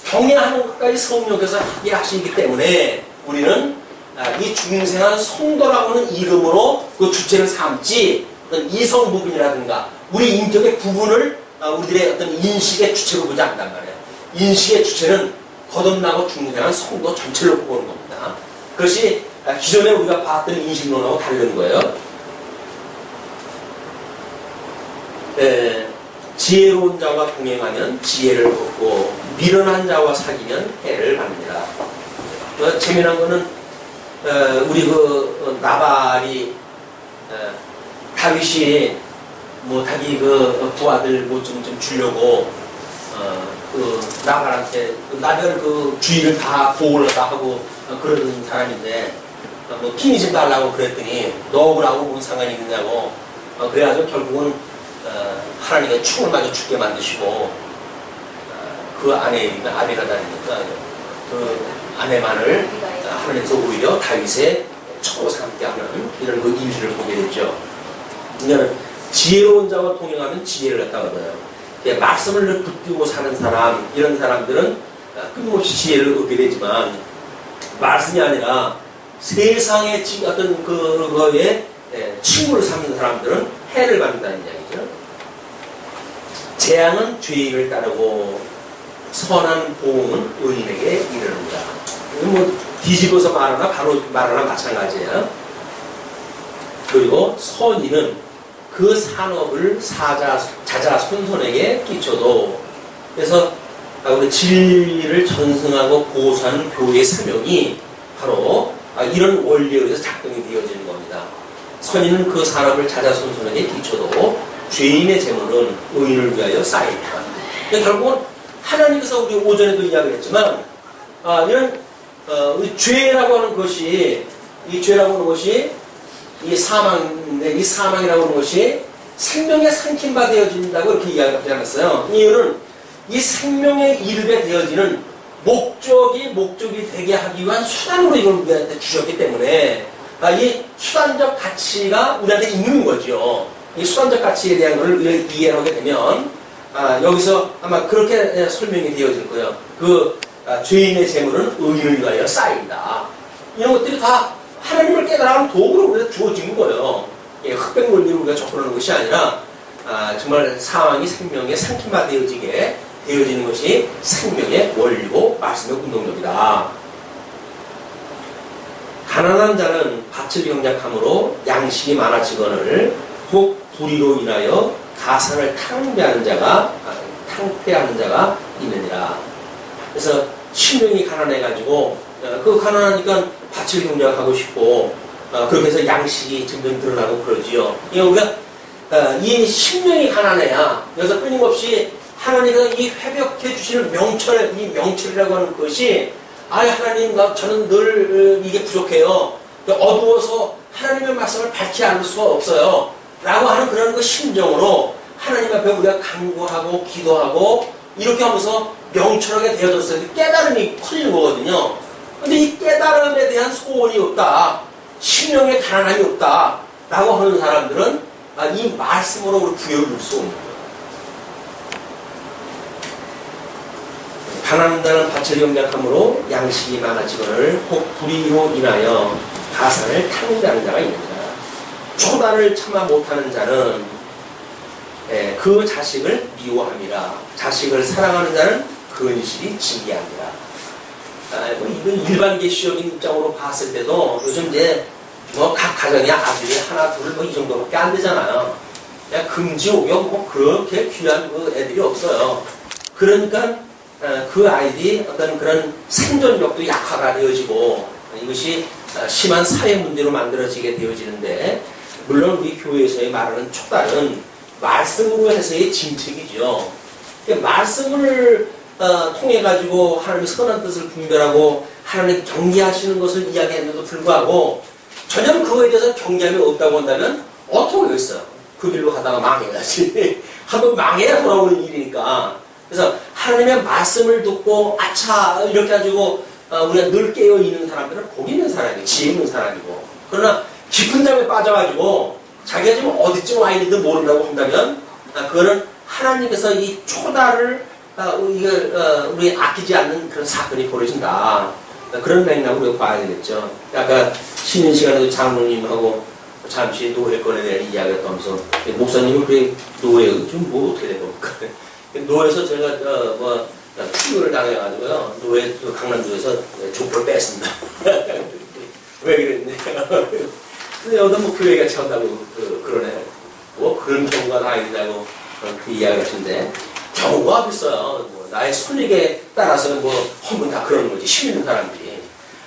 경외하는 것까지 성령께서 하게 하시기 때문에 우리는 이 중생한 성도라고 하는 이름으로 그 주체를 삼지 어떤 이성 부분이라든가 우리 인격의 부분을 우리들의 어떤 인식의 주체로 보지 않는단 말이에요. 인식의 주체는 거듭나고 중생한 성도 전체를 보는 겁니다. 그것이 기존에 우리가 봤던 인식론하고 다른 거예요. 지혜로운 자와 동행하면 지혜를 얻고 미련한 자와 사귀면 해를 받느니라. 재미난 거는 우리 그 나발이 다윗이 뭐 자기 그 부하들 뭐 좀 주려고 그 나발한테 나별 그 주의를 다 보호를 다 하고 그러는 사람인데 뭐 핑이 좀 달라고 그랬더니 너하고 뭔 상관이 있느냐고 그래가지고 결국은 하나님의 충을 맞아 죽게 만드시고 그 아내가 아비가다니까 그 아내만을 하나님께서 오히려 다윗의 척으로 삼게 하는 이런 그 이유를 보게 됐죠. 그러니까 지혜로운 자와 동행하면 지혜를 갖다 얻어요. 말씀을 붙들고 사는 사람, 이런 사람들은 끊임없이 지혜를 얻게 되지만 말씀이 아니라 세상의 어떤 그거에 친구를 삼는 사람들은 해를 받는다는 이야기죠. 재앙은 죄인을 따르고 선한 보응은 의인에게 이르는다. 뭐 뒤집어서 말하나 바로 말하나 마찬가지예요. 그리고 선인은 그 산업을 자자손손에게 끼쳐도 그래서 우리 진리를 전승하고 보호하는 교회의 사명이 바로 이런 원리에 의해서 작동이 되어지는 겁니다. 선인은 그 산업을 자자손손에게 끼쳐도 죄인의 재물은 의인을 위하여 쌓인다. 결국은 하나님께서 우리 오전에도 이야기를 했지만 이런 우리 죄라고 하는 것이 이 죄라고 하는 것이 이 사망이라고 하는 것이 생명에 삼킴바 되어진다고 이렇게 이야기하지 않았어요. 이유는 이 생명에 이르게 되어지는 목적이 되게 하기 위한 수단으로 이걸 우리한테 주셨기 때문에 이 수단적 가치가 우리한테 있는 거죠. 이 수단적 가치에 대한 것을 이해하게 되면 여기서 아마 그렇게 설명이 되어질 거예요. 그 죄인의 재물은 의인을 위하여 쌓인다. 이런 것들이 다 하나님을 깨달아가는 도구로 우리가 주어진 거예요. 흑백 논리로 우리가 접근하는 것이 아니라 정말 사망이 생명에 삼킴바 되어지게 되어지는 것이 생명의 원리고 말씀의 운동력이다. 가난한 자는 밭을 경작함으로 양식이 많아지거늘 혹 불의로 인하여 가산을 탕폐하는 자가 있느니라. 그래서 심령이 가난해가지고 그 가난하니까 밭을 경작하고 싶고 그렇게 해서 양식이 점점 드러나고 그러지요. 우리가 이 심령이 가난해야 그래서 끊임없이 하나님께서 이 회복해 주시는 명철, 이 명철이라고 하는 것이 하나님 저는 늘 이게 부족해요. 어두워서 하나님의 말씀을 밝히 않을 수가 없어요. 라고 하는 그런 그 심정으로 하나님 앞에 우리가 간구하고 기도하고 이렇게 하면서 명철하게 되어졌어요. 깨달음이 커지는 거거든요. 근데 이 깨달음에 대한 소원이 없다. 심령에 가난함이 없다. 라고 하는 사람들은 이 말씀으로 우리 부여를 줄 수 없는 거예요. 가난한 자는 밭을 경작함으로 양식이 많아지거늘 혹 불의로 인하여 가산을 탕배하는 자가 있느니라. 초단을 참아 못하는 자는 그 자식을 미워함이라. 자식을 사랑하는 자는 근실이 징계함이라. 이건 일반 계시적인 입장으로 봤을 때도 요즘 이제 각 가정에 아들이 하나 둘 이 정도밖에 안 되잖아요. 금지 오경 그렇게 귀한 그 애들이 없어요. 그러니까 그 아이들이 어떤 그런 생존력도 약화가 되어지고 이것이 심한 사회 문제로 만들어지게 되어지는데, 물론 우리 교회에서의 말하는 촉달은 말씀으로 해서의 진책이죠. 말씀을 통해 가지고 하나님의 선한 뜻을 분별하고 하나님 경계하시는 것을 이야기했는데도 불구하고 전혀 그거에 대해서 경계함이 없다고 한다면 어떻게 하겠어요? 그 길로 가다가 망해야지. 한번 망해야 돌아오는 일이니까. 그래서 하나님의 말씀을 듣고 아차 이렇게 가지고 우리가 늘 깨어 있는 사람들은 복 있는 사람이고 지혜 있는 사람이고, 그러나 깊은 잠에 빠져가지고 자기가 지금 어디쯤 와 있는지 모른다고 한다면 그거는 하나님께서 이 초다를 우리 아끼지 않는 그런 사건이 벌어진다. 그런 맥락으로 우리가 봐야 되겠죠. 아까 쉬는 시간에도 장로님하고 잠시 노예권에 대한 이야기를 하면서 목사님은 그 노예 좀 뭐 어떻게 된 겁니까? 노예에서 제가 투교를 당해가지고요. 노예 강남도에서 족보를 뺐습니다. 왜 그랬냐? 근데 여기다 뭐 교회가 채운다고 그러네. 뭐 그런 경우가 다 있다고 그 이야기 하시는데, 경우가 있어요. 뭐 나의 손익에 따라서 뭐 허문 다 그러는 거지. 힘 있는 사람들이.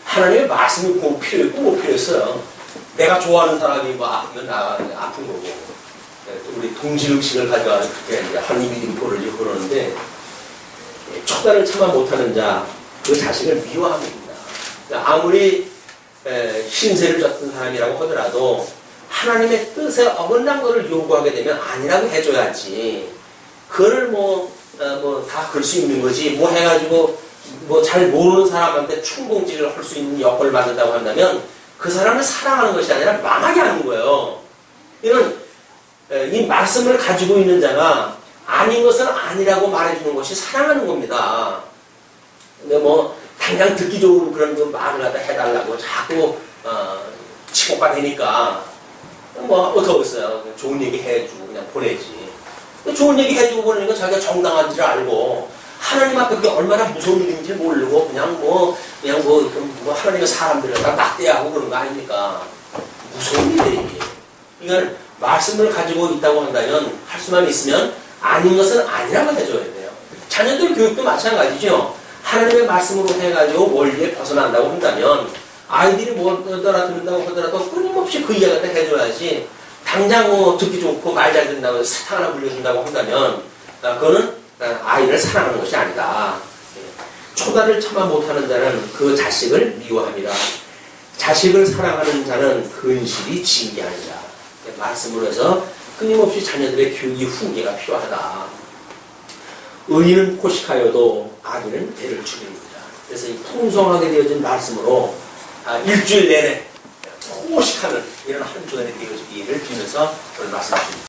하나님의 말씀이 꼭 필요했고 못 필요했어요. 내가 좋아하는 사람이 뭐 아프면 나 아픈 거고. 우리 동질의식을 가져가서 그렇게 하는 일이 벌어지고 그러는데, 초단을 참아 못하는 자, 그 자식을 미워합니다. 아무리 신세를 졌던 사람이라고 하더라도 하나님의 뜻에 어긋난 것을 요구하게 되면 아니라고 해줘야지. 그걸 다 그럴 수 있는 거지. 뭐 해가지고 뭐 잘 모르는 사람한테 충동질을 할 수 있는 여건을 받는다고 한다면 그 사람을 사랑하는 것이 아니라 망하게 하는 거예요. 이런 이 말씀을 가지고 있는 자가 아닌 것은 아니라고 말해주는 것이 사랑하는 겁니다. 근데 뭐 당장 듣기 좋은 그런 그 말을 갖다 해달라고 자꾸 치고가 되니까 뭐 어떡하겠어요. 좋은 얘기 해주고 그냥 보내지. 좋은 얘기 해주고 보내니까 자기가 정당한 줄 알고 하나님 앞에 그게 얼마나 무서운 일인지 모르고 그냥 하나님의 사람들을 다 막대하고 그런 거 아닙니까? 무서운 일들이. 이건 말씀을 가지고 있다고 한다면, 할 수만 있으면 아닌 것은 아니라고 해줘야 돼요. 자녀들 교육도 마찬가지죠. 하나님의 말씀으로 해가지고 원리에 벗어난다고 한다면 아이들이 뭐 듣는다고 하더라도 끊임없이 그 이야기를 해줘야지. 당장 듣기 좋고 말 잘 듣는다고 해서 사탕 하나 물려준다고 한다면 그거는 아이를 사랑하는 것이 아니다. 초다를 참아 못하는 자는 그 자식을 미워합니다. 자식을 사랑하는 자는 근실이 징계하니라. 말씀으로 해서 끊임없이 자녀들의 교육이 훈계가 필요하다. 의인은 포식하여도 악인은 배를 죽입니다. 그래서 이 풍성하게 되어진 말씀으로 일주일 내내 포식하는 이런 한 주간이 되어지기를 빌면서 오늘 말씀드립니다.